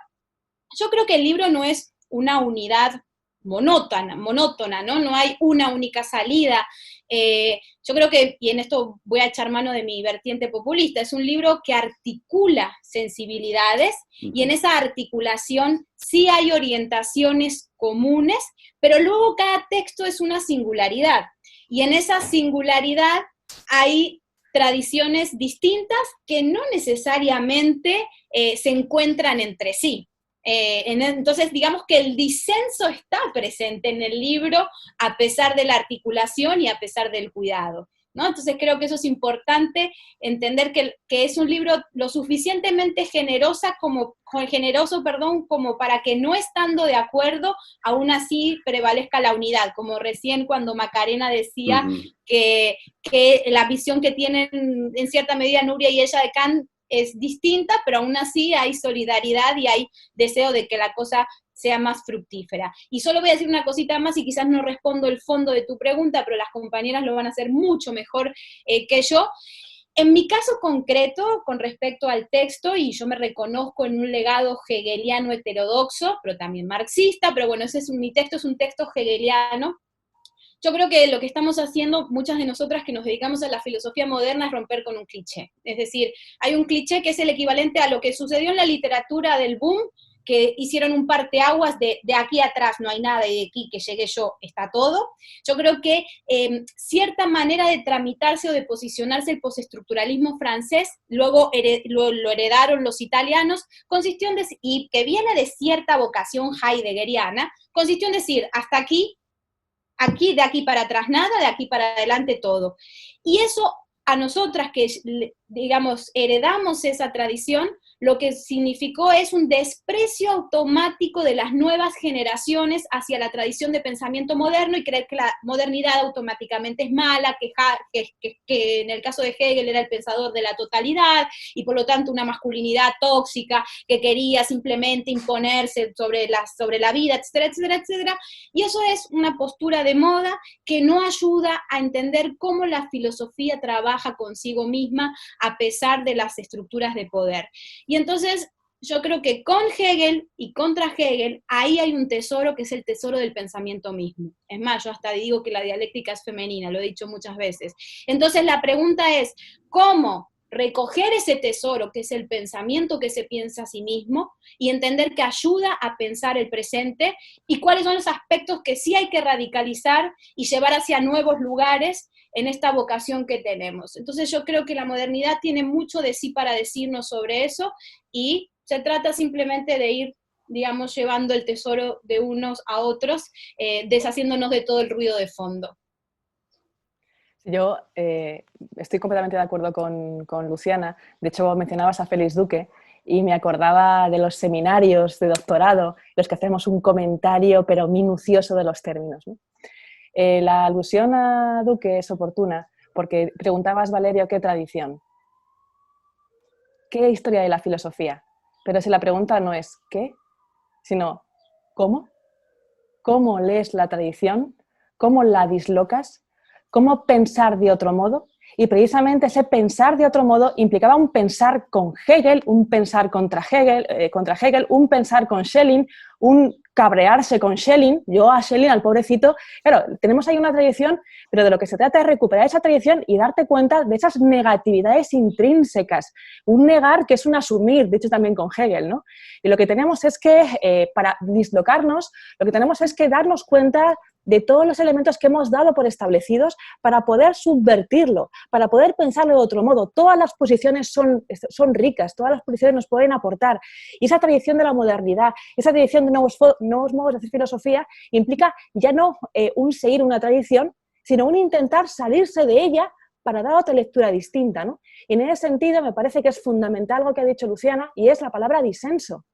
yo creo que el libro no es una unidad monótona, ¿no? No hay una única salida. Yo creo que, y en esto voy a echar mano de mi vertiente populista, es un libro que articula sensibilidades, y en esa articulación sí hay orientaciones comunes, pero luego cada texto es una singularidad, y en esa singularidad hay tradiciones distintas que no necesariamente se encuentran entre sí. Entonces, digamos que el disenso está presente en el libro a pesar de la articulación y a pesar del cuidado, ¿no? Entonces creo que eso es importante, entender que es un libro lo suficientemente generoso, como para que no estando de acuerdo, aún así prevalezca la unidad, como recién cuando Macarena decía que la visión que tienen en cierta medida Nuria y ella de Kant es distinta, pero aún así hay solidaridad y hay deseo de que la cosa sea más fructífera. Y solo voy a decir una cosita más, y quizás no respondo el fondo de tu pregunta, pero las compañeras lo van a hacer mucho mejor que yo. En mi caso concreto, con respecto al texto, y yo me reconozco en un legado hegeliano heterodoxo, pero también marxista, pero bueno, mi texto es un texto hegeliano. Yo creo que lo que estamos haciendo, muchas de nosotras que nos dedicamos a la filosofía moderna, es romper con un cliché. Es decir, hay un cliché que es el equivalente a lo que sucedió en la literatura del boom, que hicieron un parteaguas de aquí atrás no hay nada, y de aquí que llegué yo está todo. Yo creo que cierta manera de tramitarse o de posicionarse el postestructuralismo francés, luego lo heredaron los italianos, consistió en decir, y que viene de cierta vocación heideggeriana, consistió en decir, hasta aquí, de aquí para atrás nada, de aquí para adelante todo. Y eso a nosotras que, digamos, heredamos esa tradición, lo que significó es un desprecio automático de las nuevas generaciones hacia la tradición de pensamiento moderno, y creer que la modernidad automáticamente es mala, que en el caso de Hegel era el pensador de la totalidad, y por lo tanto una masculinidad tóxica que quería simplemente imponerse sobre la vida, etcétera, etcétera, etcétera. Y eso es una postura de moda que no ayuda a entender cómo la filosofía trabaja consigo misma a pesar de las estructuras de poder. Y entonces yo creo que con Hegel y contra Hegel, ahí hay un tesoro que es el tesoro del pensamiento mismo. Es más, yo hasta digo que la dialéctica es femenina, lo he dicho muchas veces. Entonces la pregunta es, ¿cómo recoger ese tesoro que es el pensamiento que se piensa a sí mismo y entender que ayuda a pensar el presente, y cuáles son los aspectos que sí hay que radicalizar y llevar hacia nuevos lugares en esta vocación que tenemos? Entonces yo creo que la modernidad tiene mucho de sí para decirnos sobre eso, y se trata simplemente de ir, digamos, llevando el tesoro de unos a otros, deshaciéndonos de todo el ruido de fondo. Yo estoy completamente de acuerdo con Luciana. De hecho, mencionabas a Félix Duque y me acordaba de los seminarios de doctorado, los que hacemos un comentario pero minucioso de los términos, ¿no? La alusión a Duque es oportuna porque preguntabas, Valerio, ¿qué tradición? ¿Qué historia de la filosofía? Pero si la pregunta no es ¿qué?, sino ¿cómo? ¿Cómo lees la tradición? ¿Cómo la dislocas? ¿Cómo pensar de otro modo? Y precisamente ese pensar de otro modo implicaba un pensar con Hegel, un pensar contra Hegel, un pensar con Schelling, un cabrearse con Schelling. Yo a Schelling, al pobrecito, claro, tenemos ahí una tradición, pero de lo que se trata es recuperar esa tradición y darte cuenta de esas negatividades intrínsecas. Un negar que es un asumir, dicho también con Hegel, ¿no? Y lo que tenemos es que, para dislocarnos, lo que tenemos es que darnos cuenta de todos los elementos que hemos dado por establecidos para poder subvertirlo, para poder pensarlo de otro modo. Todas las posiciones son ricas, todas las posiciones nos pueden aportar. Y esa tradición de la modernidad, esa tradición de nuevos modos de hacer filosofía, implica ya no un seguir una tradición, sino un intentar salirse de ella para dar otra lectura distinta, ¿no? Y en ese sentido me parece que es fundamental algo que ha dicho Luciana, y es la palabra disenso.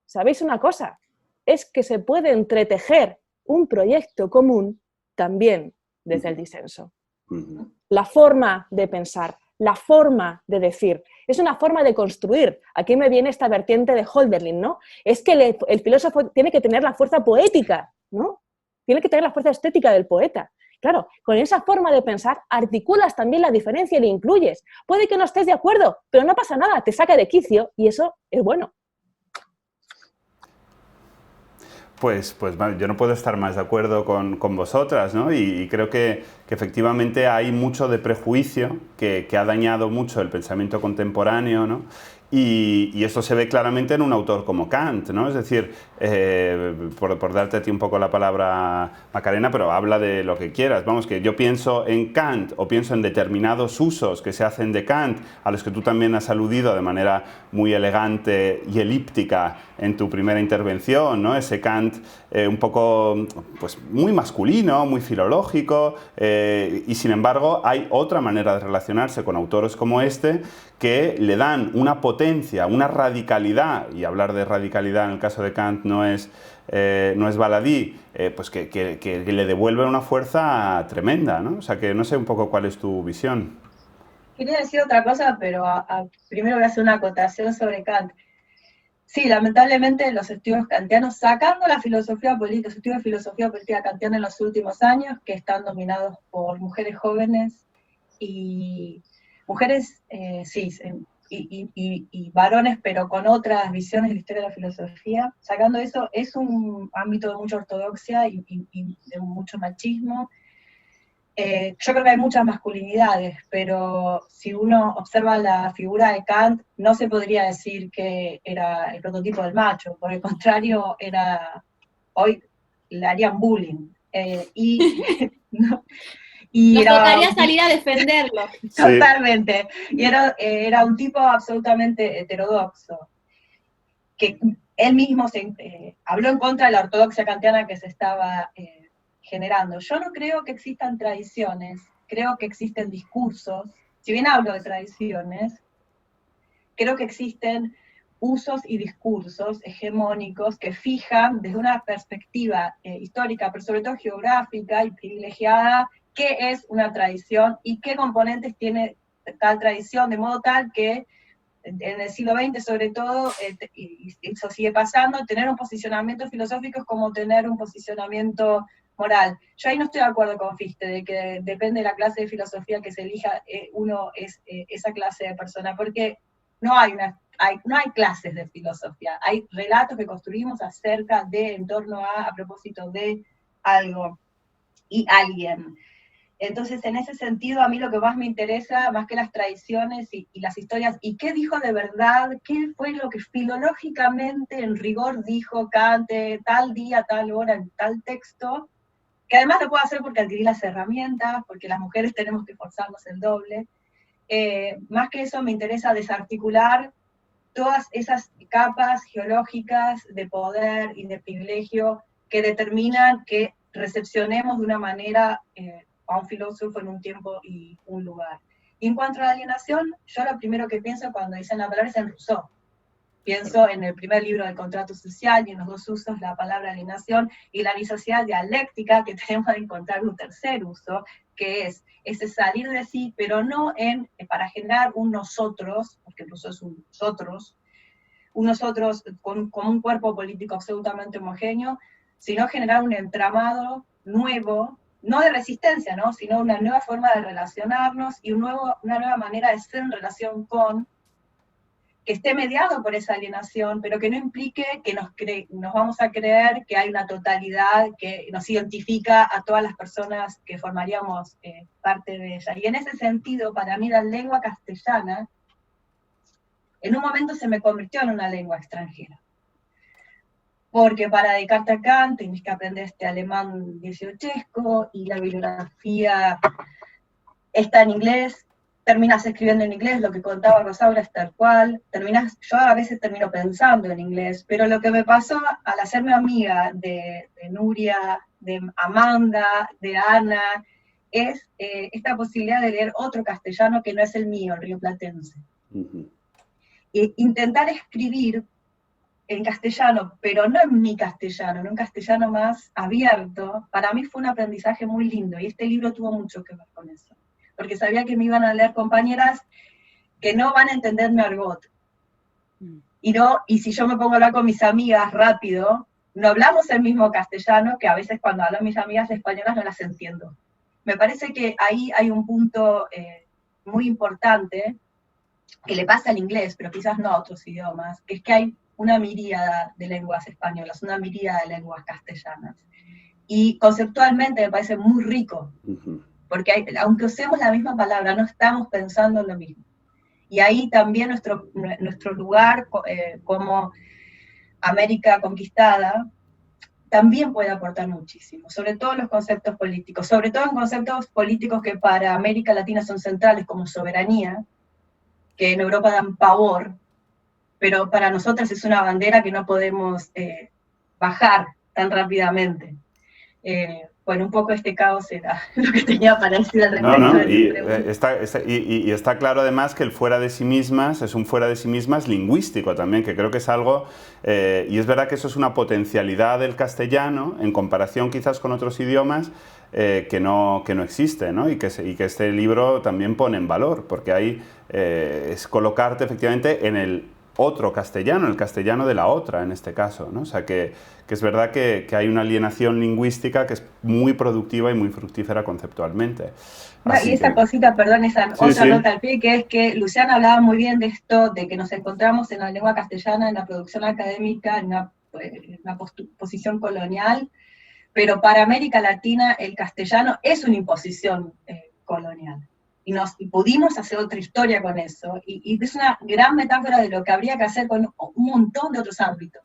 ¿Sabéis una cosa? Es que se puede entretejer un proyecto común también desde el disenso. La forma de pensar, la forma de decir, es una forma de construir. Aquí me viene esta vertiente de Hölderlin, ¿no? Es que el filósofo tiene que tener la fuerza poética, ¿no? Tiene que tener la fuerza estética del poeta. Claro, con esa forma de pensar articulas también la diferencia y la incluyes. Puede que no estés de acuerdo, pero no pasa nada, te saca de quicio y eso es bueno. Pues yo no puedo estar más de acuerdo con vosotras, ¿no? Y creo que efectivamente hay mucho de prejuicio que ha dañado mucho el pensamiento contemporáneo, ¿no? Y esto se ve claramente en un autor como Kant, ¿no? Es decir, por darte a ti un poco la palabra, Macarena, pero habla de lo que quieras. Vamos, que yo pienso en Kant o pienso en determinados usos que se hacen de Kant, a los que tú también has aludido de manera muy elegante y elíptica en tu primera intervención, ¿no? Ese Kant un poco, pues, muy masculino, muy filológico, y sin embargo hay otra manera de relacionarse con autores como este que le dan una potencia, una radicalidad, y hablar de radicalidad en el caso de Kant no es baladí, pues que le devuelve una fuerza tremenda, ¿no? O sea, que no sé un poco cuál es tu visión. Quería decir otra cosa, pero primero voy a hacer una acotación sobre Kant. Sí, lamentablemente los estudios kantianos, sacando la filosofía política, los estudios de filosofía política kantiana en los últimos años, que están dominados por mujeres jóvenes y mujeres cis, y varones, pero con otras visiones de la historia de la filosofía. Sacando eso, es un ámbito de mucha ortodoxia y de mucho machismo. Yo creo que hay muchas masculinidades, pero si uno observa la figura de Kant, no se podría decir que era el prototipo del macho, por el contrario, hoy le harían bullying. ¿No? Y nos tocaría salir a defenderlo. Totalmente. Y era un tipo absolutamente heterodoxo, que él mismo habló en contra de la ortodoxia kantiana que se estaba generando. Yo no creo que existan tradiciones, creo que existen discursos. Si bien hablo de tradiciones, creo que existen usos y discursos hegemónicos que fijan desde una perspectiva histórica, pero sobre todo geográfica y privilegiada, qué es una tradición y qué componentes tiene tal tradición, de modo tal que en el siglo XX sobre todo, y eso sigue pasando, tener un posicionamiento filosófico es como tener un posicionamiento moral. Yo ahí no estoy de acuerdo con Fichte, de que depende de la clase de filosofía que se elija, uno es esa clase de persona, porque no hay clases de filosofía, hay relatos que construimos acerca de, en torno a propósito de algo y alguien. Entonces, en ese sentido, a mí lo que más me interesa, más que las tradiciones y las historias, y qué dijo de verdad, qué fue lo que filológicamente, en rigor, dijo Kant, tal día, tal hora, en tal texto, que además lo puedo hacer porque adquirí las herramientas, porque las mujeres tenemos que esforzarnos el doble. Más que eso, me interesa desarticular todas esas capas geológicas de poder y de privilegio que determinan que recepcionemos de una manera a un filósofo en un tiempo y un lugar. Y en cuanto a la alienación, yo lo primero que pienso cuando dicen la palabra es en Rousseau. Pienso en el primer libro del contrato social y en los dos usos, la palabra alienación y la necesidad dialéctica que tenemos de encontrar un tercer uso, que es ese salir de sí, pero no para generar un nosotros, porque Rousseau es un nosotros con un cuerpo político absolutamente homogéneo, sino generar un entramado nuevo, no de resistencia, ¿no? Sino una nueva forma de relacionarnos y una nueva manera de ser en relación con, que esté mediado por esa alienación, pero que no implique que nos vamos a creer que hay una totalidad que nos identifica a todas las personas que formaríamos parte de ella. Y en ese sentido, para mí la lengua castellana, en un momento se me convirtió en una lengua extranjera. Porque para dedicarte a Kant tenés que aprender este alemán dieciochesco, y la bibliografía está en inglés, terminas escribiendo en inglés, lo que contaba Rosaura es tal cual, yo a veces termino pensando en inglés, pero lo que me pasó al hacerme amiga de Nuria, de Amanda, de Ana, es esta posibilidad de leer otro castellano que no es el mío, el rioplatense. E intentar escribir en castellano, pero no en mi castellano, en un castellano más abierto, para mí fue un aprendizaje muy lindo, y este libro tuvo mucho que ver con eso, porque sabía que me iban a leer compañeras que no van a entender mi argot, y si yo me pongo a hablar con mis amigas rápido, no hablamos el mismo castellano, que a veces cuando hablo con mis amigas españolas no las entiendo. Me parece que ahí hay un punto muy importante, que le pasa al inglés, pero quizás no a otros idiomas, que es que hay una miríada de lenguas españolas, una miríada de lenguas castellanas. Y conceptualmente me parece muy rico, porque aunque usemos la misma palabra, no estamos pensando en lo mismo. Y ahí también nuestro lugar como América conquistada también puede aportar muchísimo, sobre todo en los conceptos políticos, sobre todo en conceptos políticos que para América Latina son centrales, como soberanía, que en Europa dan pavor, pero para nosotros es una bandera que no podemos bajar tan rápidamente. Bueno, un poco este caos era lo que tenía para decir al respecto. No, de tu pregunta. y está claro además que el fuera de sí mismas es un fuera de sí mismas lingüístico también, que creo que es algo, y es verdad que eso es una potencialidad del castellano en comparación quizás con otros idiomas que no existe, ¿no? Y que este libro también pone en valor, porque ahí es colocarte efectivamente en el otro castellano, el castellano de la otra en este caso, ¿no? O sea que es verdad que hay una alienación lingüística que es muy productiva y muy fructífera conceptualmente. Y esa cosita, perdón, esa Sí, otra sí. nota al pie, que es que Luciana hablaba muy bien de esto, de que nos encontramos en la lengua castellana, en la producción académica, en una posición colonial, pero para América Latina el castellano es una imposición colonial. Y pudimos hacer otra historia con eso. Y es una gran metáfora de lo que habría que hacer con un montón de otros ámbitos,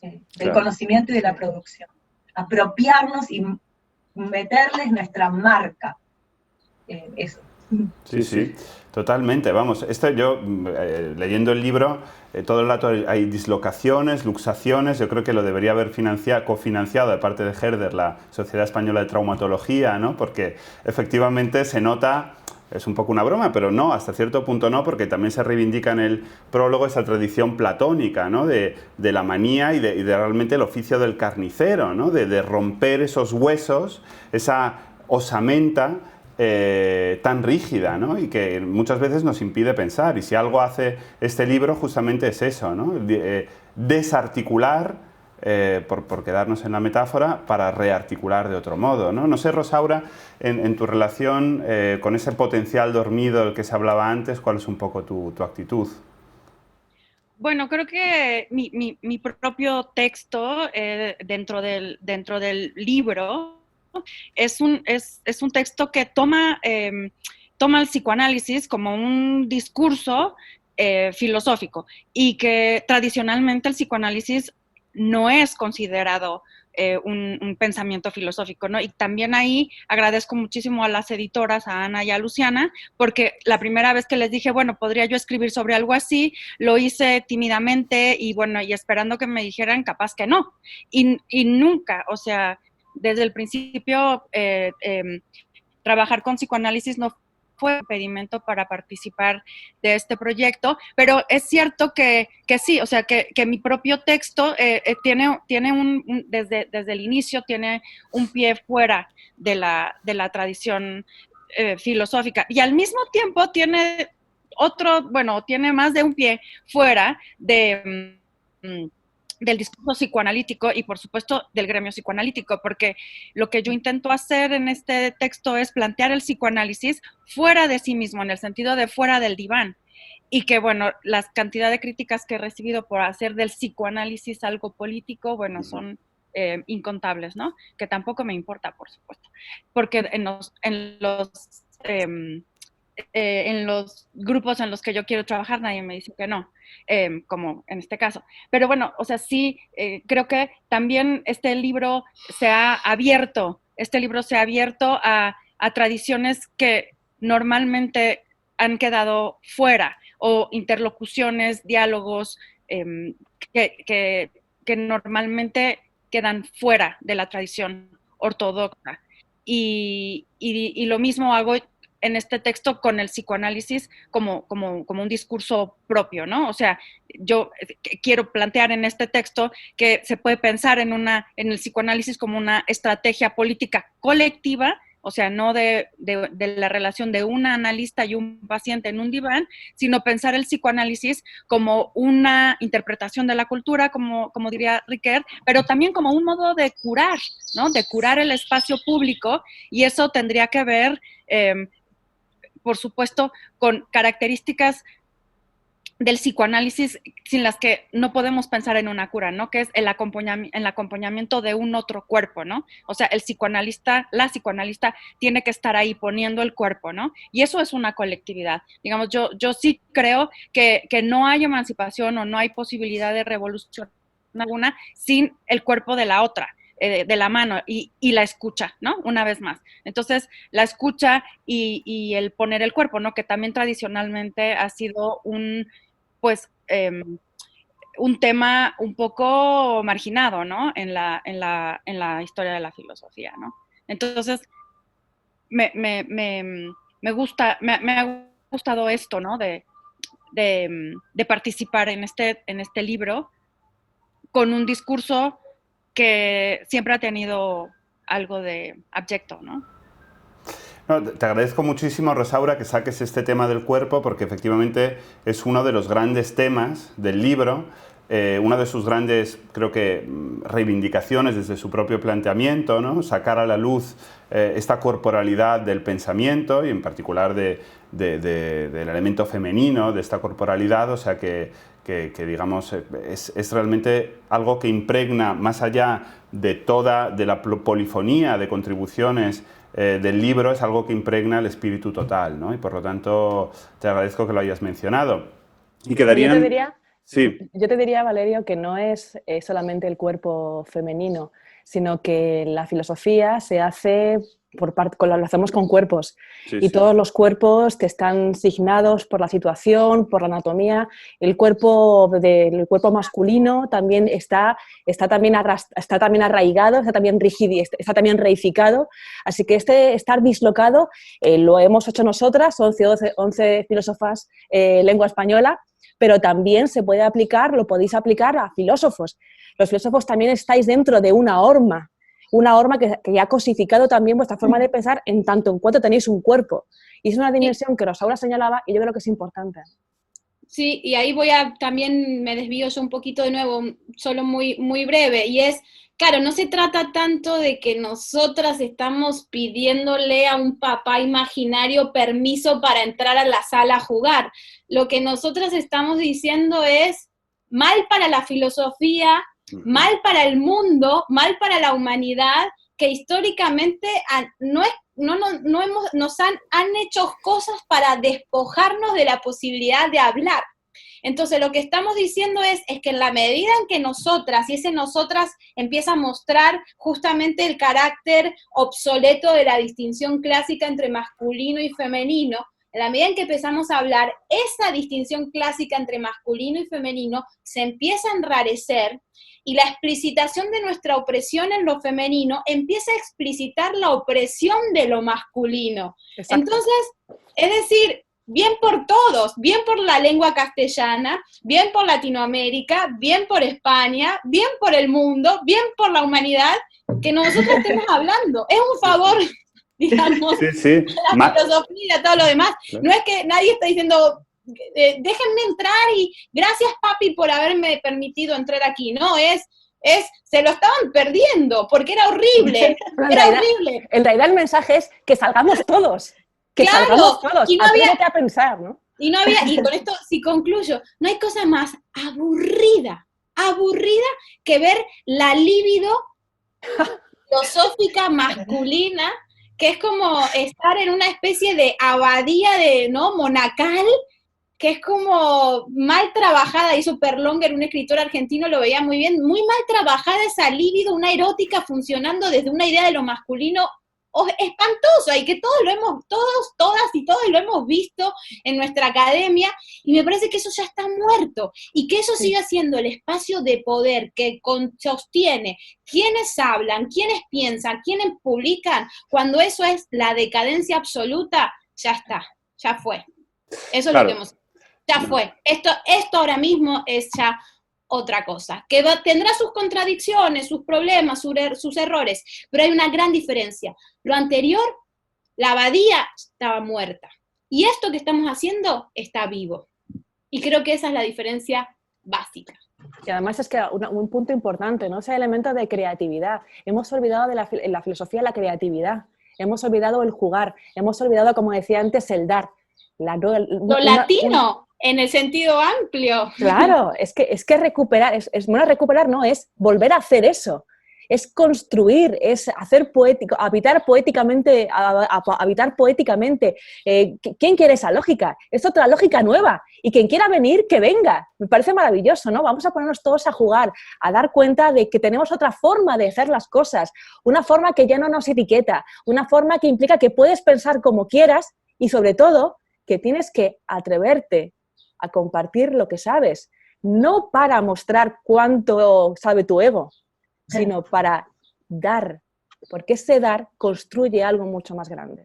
del Claro. conocimiento y de la producción. Apropiarnos y meterles nuestra marca. Eso. Sí, totalmente. Vamos, yo leyendo el libro, todo el rato hay dislocaciones, luxaciones. Yo creo que lo debería haber cofinanciado de parte de Herder la Sociedad Española de Traumatología, ¿no? Porque efectivamente se nota, es un poco una broma, pero no, hasta cierto punto no, porque también se reivindica en el prólogo esa tradición platónica, ¿no? De la manía y de realmente el oficio del carnicero, ¿no? De romper esos huesos, esa osamenta tan rígida, ¿no? Y que muchas veces nos impide pensar. Y si algo hace este libro justamente es eso, ¿no? Desarticular, por quedarnos en la metáfora, para rearticular de otro modo, ¿no? No sé, Rosaura, en tu relación con ese potencial dormido del que se hablaba antes, ¿cuál es un poco tu actitud? Bueno, creo que mi propio texto dentro del libro es un texto que toma el psicoanálisis como un discurso filosófico y que tradicionalmente el psicoanálisis no es considerado un pensamiento filosófico, ¿no? Y también ahí agradezco muchísimo a las editoras, a Ana y a Luciana, porque la primera vez que les dije, bueno, podría yo escribir sobre algo así, lo hice tímidamente y bueno, y esperando que me dijeran capaz que no. Y nunca, o sea, desde el principio, trabajar con psicoanálisis no fue impedimento para participar de este proyecto, pero es cierto que sí, o sea, que mi propio texto tiene desde el inicio, tiene un pie fuera de la tradición filosófica, y al mismo tiempo tiene tiene más de un pie fuera del discurso psicoanalítico y por supuesto del gremio psicoanalítico, porque lo que yo intento hacer en este texto es plantear el psicoanálisis fuera de sí mismo, en el sentido de fuera del diván, y que bueno, la cantidad de críticas que he recibido por hacer del psicoanálisis algo político, bueno, son incontables, ¿no? Que tampoco me importa, por supuesto, porque en los grupos en los que yo quiero trabajar nadie me dice que no, como en este caso. Pero bueno, o sea, sí, creo que también este libro se ha abierto a tradiciones que normalmente han quedado fuera, o interlocuciones, diálogos que normalmente quedan fuera de la tradición ortodoxa. Y lo mismo hago en este texto con el psicoanálisis como un discurso propio, ¿no? O sea, yo quiero plantear en este texto que se puede pensar en el psicoanálisis como una estrategia política colectiva, o sea, no de la relación de una analista y un paciente en un diván, sino pensar el psicoanálisis como una interpretación de la cultura, como diría Riquet, pero también como un modo de curar, ¿no? De curar el espacio público, y eso tendría que ver, por supuesto, con características del psicoanálisis sin las que no podemos pensar en una cura, ¿no? Que es el acompañamiento de un otro cuerpo, ¿no? O sea, el psicoanalista, la psicoanalista tiene que estar ahí poniendo el cuerpo, ¿no? Y eso es una colectividad. Digamos, yo sí creo que no hay emancipación o no hay posibilidad de revolución alguna sin el cuerpo de la otra, de la mano y la escucha, ¿no? Una vez más. Entonces, la escucha y el poner el cuerpo, ¿no? Que también tradicionalmente ha sido pues, un tema un poco marginado, ¿no? En la historia de la filosofía, ¿no? Entonces, me ha gustado esto, ¿no? De participar en este libro con un discurso que siempre ha tenido algo de abyecto, ¿no? No, te agradezco muchísimo, Rosaura, que saques este tema del cuerpo, porque efectivamente es uno de los grandes temas del libro, una de sus grandes, creo que, reivindicaciones desde su propio planteamiento, ¿no? Sacar a la luz esta corporalidad del pensamiento y en particular del elemento femenino de esta corporalidad, o sea que digamos, es realmente algo que impregna más allá de la polifonía de contribuciones del libro, es algo que impregna el espíritu total, ¿no? Y por lo tanto te agradezco que lo hayas mencionado. Y quedarían... Yo te diría, Valerio, que no es solamente el cuerpo femenino, sino que la filosofía se hace lo hacemos con cuerpos, y todos los cuerpos que están signados por la situación, por la anatomía. El cuerpo masculino también está también arraigado, está también reificado, así que estar dislocado lo hemos hecho nosotras, 11 filósofas lengua española, pero también lo podéis aplicar a filósofos. Los filósofos también estáis dentro de una horma que ha cosificado también vuestra forma de pensar en tanto en cuanto tenéis un cuerpo. Y es una dimensión que Rosaura señalaba y yo creo que es importante. Sí, y ahí también me desvío yo un poquito de nuevo, solo muy, muy breve, y es, claro, no se trata tanto de que nosotras estamos pidiéndole a un papá imaginario permiso para entrar a la sala a jugar. Lo que nosotras estamos diciendo es, mal para la filosofía, mal para el mundo, mal para la humanidad, que históricamente nos han hecho cosas para despojarnos de la posibilidad de hablar. Entonces, lo que estamos diciendo es que en la medida en que nosotras, y ese nosotras empieza a mostrar justamente el carácter obsoleto de la distinción clásica entre masculino y femenino, en la medida en que empezamos a hablar, esa distinción clásica entre masculino y femenino se empieza a enrarecer, y la explicitación de nuestra opresión en lo femenino empieza a explicitar la opresión de lo masculino. Exacto. Entonces, es decir, bien por todos, bien por la lengua castellana, bien por Latinoamérica, bien por España, bien por el mundo, bien por la humanidad, que nosotros estemos hablando. Es un favor, digamos, a la filosofía y a todo lo demás. Claro. No es que nadie está diciendo... déjenme entrar y gracias papi por haberme permitido entrar aquí, no, se lo estaban perdiendo, porque era horrible, horrible. En realidad el mensaje es que salgamos todos, salgamos todos, y no atrévete a pensar, ¿no? Y con esto sí concluyo, no hay cosa más aburrida que ver la libido filosófica masculina, que es como estar en una especie de abadía monacal, que es como mal trabajada, hizo Perlonger, un escritor argentino, lo veía muy bien, muy mal trabajada esa libido, una erótica funcionando desde una idea de lo masculino espantosa, y que todas y todos lo hemos visto en nuestra academia, y me parece que eso ya está muerto, y que eso siga siendo el espacio de poder que sostiene quiénes hablan, quiénes piensan, quiénes publican, cuando eso es la decadencia absoluta, ya está, ya fue. Eso es lo que hemos... Ya fue. Esto ahora mismo es ya otra cosa, que tendrá sus contradicciones, sus problemas, sus errores, pero hay una gran diferencia. Lo anterior, la abadía estaba muerta, y esto que estamos haciendo está vivo. Y creo que esa es la diferencia básica. Y además es que un punto importante, ¿no? Ese elemento de creatividad. Hemos olvidado en la filosofía la creatividad, hemos olvidado el jugar, hemos olvidado, como decía antes, el dar. Lo latino. en el sentido amplio. Claro, es que recuperar, bueno, recuperar no, es volver a hacer eso. Es construir, es hacer poético, habitar poéticamente, habitar poéticamente. ¿Quién quiere esa lógica? Es otra lógica nueva. Y quien quiera venir, que venga. Me parece maravilloso, ¿no? Vamos a ponernos todos a jugar, a dar cuenta de que tenemos otra forma de hacer las cosas, una forma que ya no nos etiqueta, una forma que implica que puedes pensar como quieras y, sobre todo, que tienes que atreverte a compartir lo que sabes, no para mostrar cuánto sabe tu ego, sino para dar, porque ese dar construye algo mucho más grande.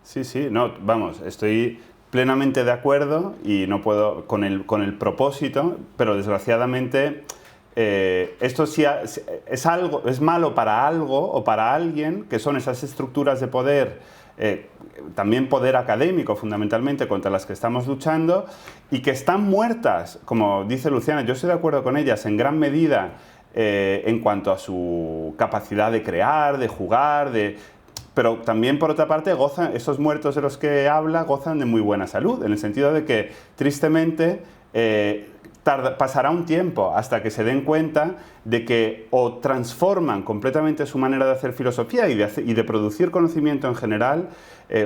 Sí, sí, no, vamos, estoy plenamente de acuerdo y no puedo con el propósito, pero desgraciadamente esto sí es malo para algo o para alguien, que son esas estructuras de poder, también poder académico fundamentalmente, contra las que estamos luchando y que están muertas, como dice Luciana. Yo estoy de acuerdo con ellas en gran medida en cuanto a su capacidad de crear, de jugar, pero también, por otra parte, esos muertos de los que habla gozan de muy buena salud, en el sentido de que, tristemente, pasará un tiempo hasta que se den cuenta de que o transforman completamente su manera de hacer filosofía y de producir conocimiento en general,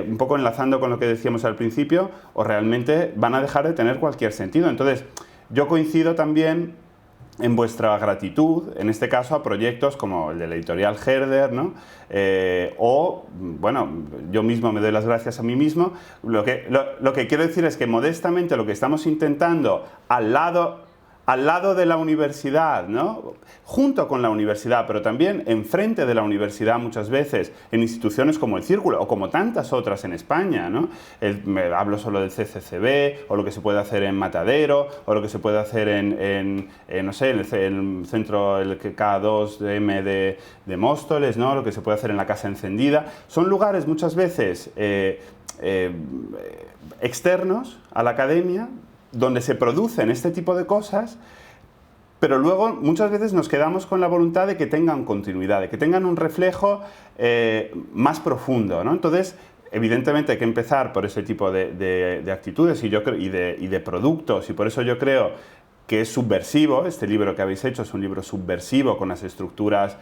un poco enlazando con lo que decíamos al principio, o realmente van a dejar de tener cualquier sentido. Entonces, yo coincido también en vuestra gratitud, en este caso a proyectos como el de la editorial Herder, ¿no? Bueno, yo mismo me doy las gracias a mí mismo. Lo que quiero decir es que modestamente lo que estamos intentando al lado de la universidad, ¿no? Junto con la universidad, pero también enfrente de la universidad muchas veces, en instituciones como el Círculo o como tantas otras en España, ¿no? Hablo solo del CCCB, o lo que se puede hacer en Matadero, o lo que se puede hacer no sé, en el centro, el K2M de Móstoles, ¿no? Lo que se puede hacer en la Casa Encendida. Son lugares muchas veces externos a la academia, donde se producen este tipo de cosas, pero luego muchas veces nos quedamos con la voluntad de que tengan continuidad, de que tengan un reflejo más profundo, ¿no? Entonces, evidentemente hay que empezar por ese tipo de actitudes y de productos, y por eso yo creo que es subversivo. Este libro que habéis hecho es un libro subversivo con las estructuras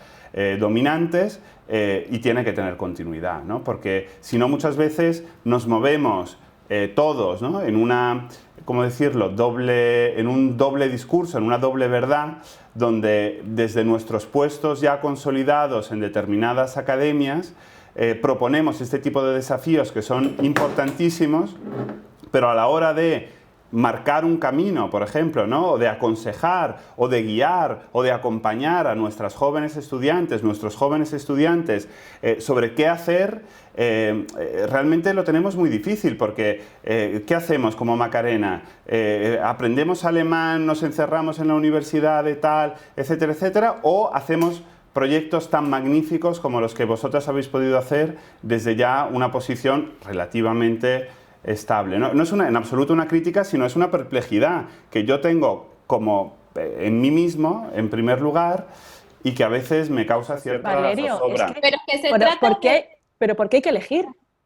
dominantes, y tiene que tener continuidad, ¿no? Porque si no, muchas veces nos movemos todos, ¿no? En ¿cómo decirlo?, en un doble discurso, en una doble verdad, donde desde nuestros puestos ya consolidados en determinadas academias proponemos este tipo de desafíos que son importantísimos, pero a la hora de marcar un camino, por ejemplo, ¿no? O de aconsejar, o de guiar, o de acompañar a nuestros jóvenes estudiantes sobre qué hacer, realmente lo tenemos muy difícil, porque ¿qué hacemos como Macarena? ¿Aprendemos alemán, nos encerramos en la universidad de tal, etcétera, etcétera? ¿O hacemos proyectos tan magníficos como los que vosotras habéis podido hacer desde ya una posición relativamente estable? No es en absoluto una crítica, sino es una perplejidad que yo tengo como en mí mismo, en primer lugar, y que a veces me causa cierta Valerio, zozobra. es que, Pero que se trata ¿Pero por qué hay que elegir?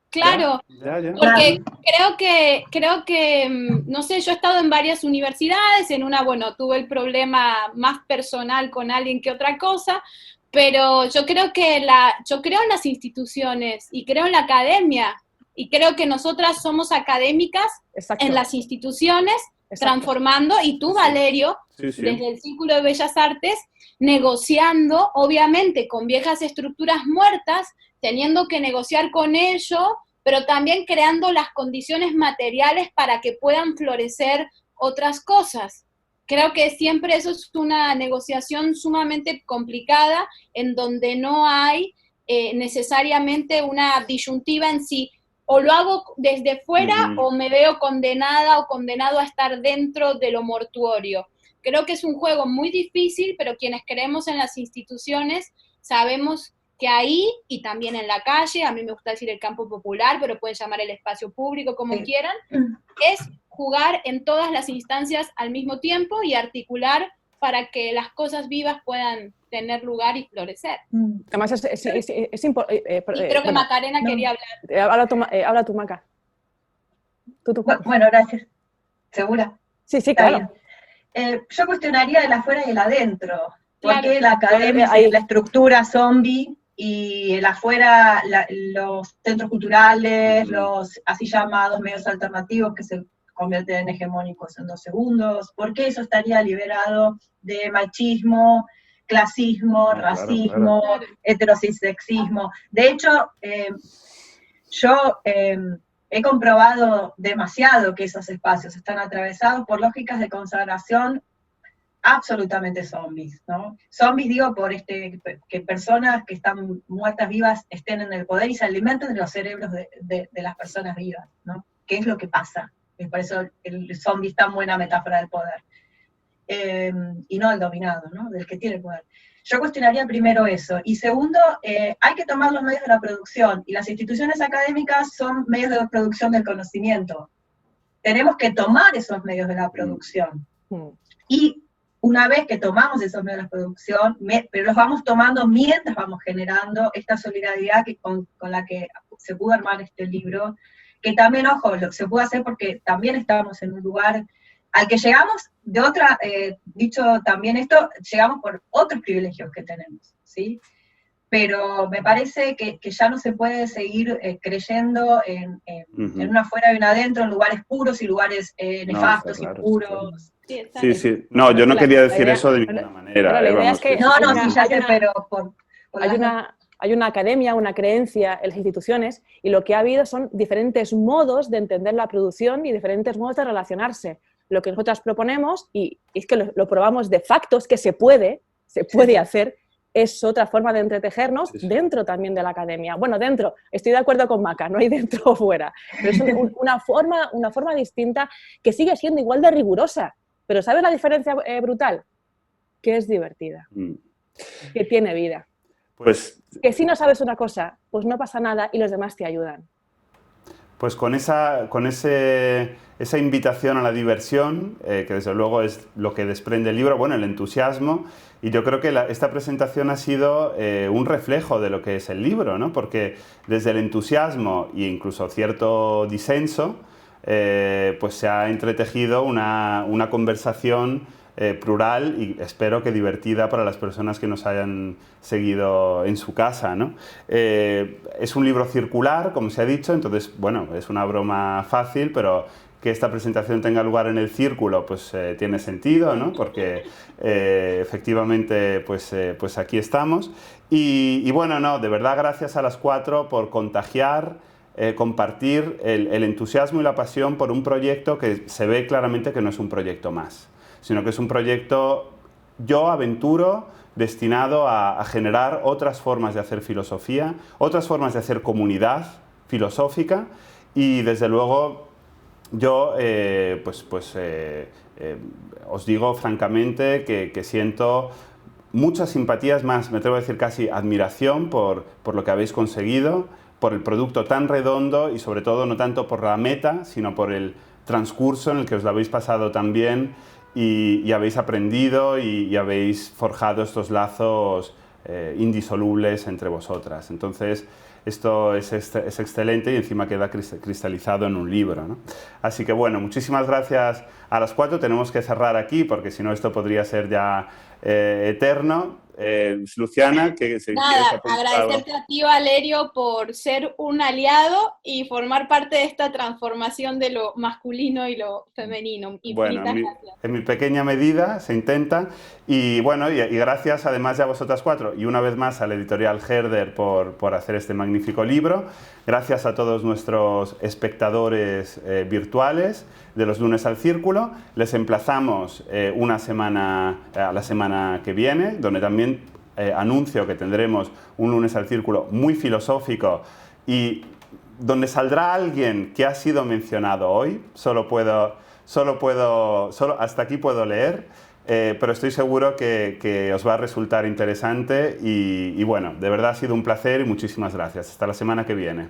Claro, Ya. porque creo que, no sé, yo he estado en varias universidades, en una, bueno, tuve el problema más personal con alguien que otra cosa, pero yo creo yo creo en las instituciones y creo en la academia, y creo que nosotras somos académicas. Exacto. En las instituciones, exacto, transformando, y tú, Valerio, sí. Desde el Círculo de Bellas Artes, negociando, obviamente, con viejas estructuras muertas, teniendo que negociar con ello, pero también creando las condiciones materiales para que puedan florecer otras cosas. Creo que siempre eso es una negociación sumamente complicada, en donde no hay necesariamente una disyuntiva en sí. O lo hago desde fuera, o me veo condenada o condenado a estar dentro de lo mortuorio. Creo que es un juego muy difícil, pero quienes creemos en las instituciones sabemos que ahí, y también en la calle, a mí me gusta decir el campo popular, pero pueden llamar el espacio público como quieran, es jugar en todas las instancias al mismo tiempo y articular para que las cosas vivas puedan tener lugar y florecer. Además es importante. Y creo que Macarena quería hablar. Habla tú, Maca. Tú. Bueno, gracias. ¿Segura? Sí, sí, Está claro. bien. Yo cuestionaría el afuera y el adentro. ¿Por Claro. qué la academia Ahí. es la estructura zombie y el afuera los centros culturales, los así llamados medios alternativos que se convierten en hegemónicos en 2 segundos? ¿Por qué eso estaría liberado de machismo, clasismo, Claro, racismo, claro. heterosexismo? De hecho, yo he comprobado demasiado que esos espacios están atravesados por lógicas de consagración absolutamente zombies, ¿no? Zombies digo por que personas que están muertas vivas estén en el poder y se alimenten de los cerebros de las personas vivas, ¿no? ¿Qué es lo que pasa? Y por eso el zombie es tan buena metáfora del poder. Y no el dominado, ¿no? Del que tiene el poder. Yo cuestionaría primero eso. Y segundo, hay que tomar los medios de la producción, y las instituciones académicas son medios de producción del conocimiento. Tenemos que tomar esos medios de la producción. Y una vez que tomamos esos medios de la producción, pero los vamos tomando mientras vamos generando esta solidaridad con la que se pudo armar este libro, que también, ojo, se puede hacer porque también estamos en un lugar al que llegamos de otra, dicho también esto, llegamos por otros privilegios que tenemos, ¿sí? Pero me parece que ya no se puede seguir creyendo en una afuera y una adentro, en lugares puros y lugares nefastos, claro, impuros. Sí, sí. No, yo no quería decir eso de ninguna Claro, manera. la idea vamos, es que No, hay no, una- sí, ya hay sé, una- pero por hay una academia, una creencia en las instituciones, y lo que ha habido son diferentes modos de entender la producción y diferentes modos de relacionarse. Lo que nosotras proponemos, y es que lo probamos de facto, es que se puede hacer, es otra forma de entretejernos dentro también de la academia. Bueno, dentro, estoy de acuerdo con Maca, no hay dentro o fuera, pero es una forma distinta que sigue siendo igual de rigurosa. Pero ¿sabes la diferencia brutal? Que es divertida, que tiene vida. Pues, Que si no sabes una cosa, pues no pasa nada y los demás te ayudan. pues con esa invitación a la diversión, que desde luego es lo que desprende el libro, bueno, el entusiasmo, y yo creo que esta presentación ha sido un reflejo de lo que es el libro, ¿no? Porque desde el entusiasmo e incluso cierto disenso, pues se ha entretejido una conversación plural y espero que divertida para las personas que nos hayan seguido en su casa, ¿no? Es un libro circular, como se ha dicho, entonces, bueno, es una broma fácil, pero que esta presentación tenga lugar en el círculo, pues tiene sentido, ¿no? Porque efectivamente, pues aquí estamos. Y bueno, no, de verdad, gracias a las 4 por contagiar, compartir el entusiasmo y la pasión por un proyecto que se ve claramente que no es un proyecto más, sino que es un proyecto, yo aventuro, destinado a generar otras formas de hacer filosofía, otras formas de hacer comunidad filosófica, y desde luego yo os digo francamente que siento muchas simpatías, más me atrevo a decir casi admiración por lo que habéis conseguido, por el producto tan redondo y sobre todo no tanto por la meta, sino por el transcurso en el que os lo habéis pasado tan bien y habéis aprendido y habéis forjado estos lazos indisolubles entre vosotras. Entonces, esto es excelente y encima queda cristalizado en un libro, ¿no? Así que bueno, muchísimas gracias a las 4. Tenemos que cerrar aquí porque si no esto podría ser ya eterno. Luciana, que se Nada, agradecerte a ti, Valerio, por ser un aliado y formar parte de esta transformación de lo masculino y lo femenino. Bueno, en mi pequeña medida se intenta, y bueno, y gracias además ya a vosotras 4 y una vez más a la editorial Herder por hacer este magnífico libro. Gracias a todos nuestros espectadores virtuales de los lunes al círculo. Les emplazamos una semana a la semana que viene, donde también anuncio que tendremos un lunes al círculo muy filosófico y donde saldrá alguien que ha sido mencionado hoy. Hasta aquí puedo leer, pero estoy seguro que os va a resultar interesante y bueno, de verdad ha sido un placer y muchísimas gracias. Hasta la semana que viene.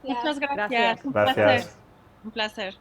Muchas gracias. Gracias. Un Gracias. placer. Un placer.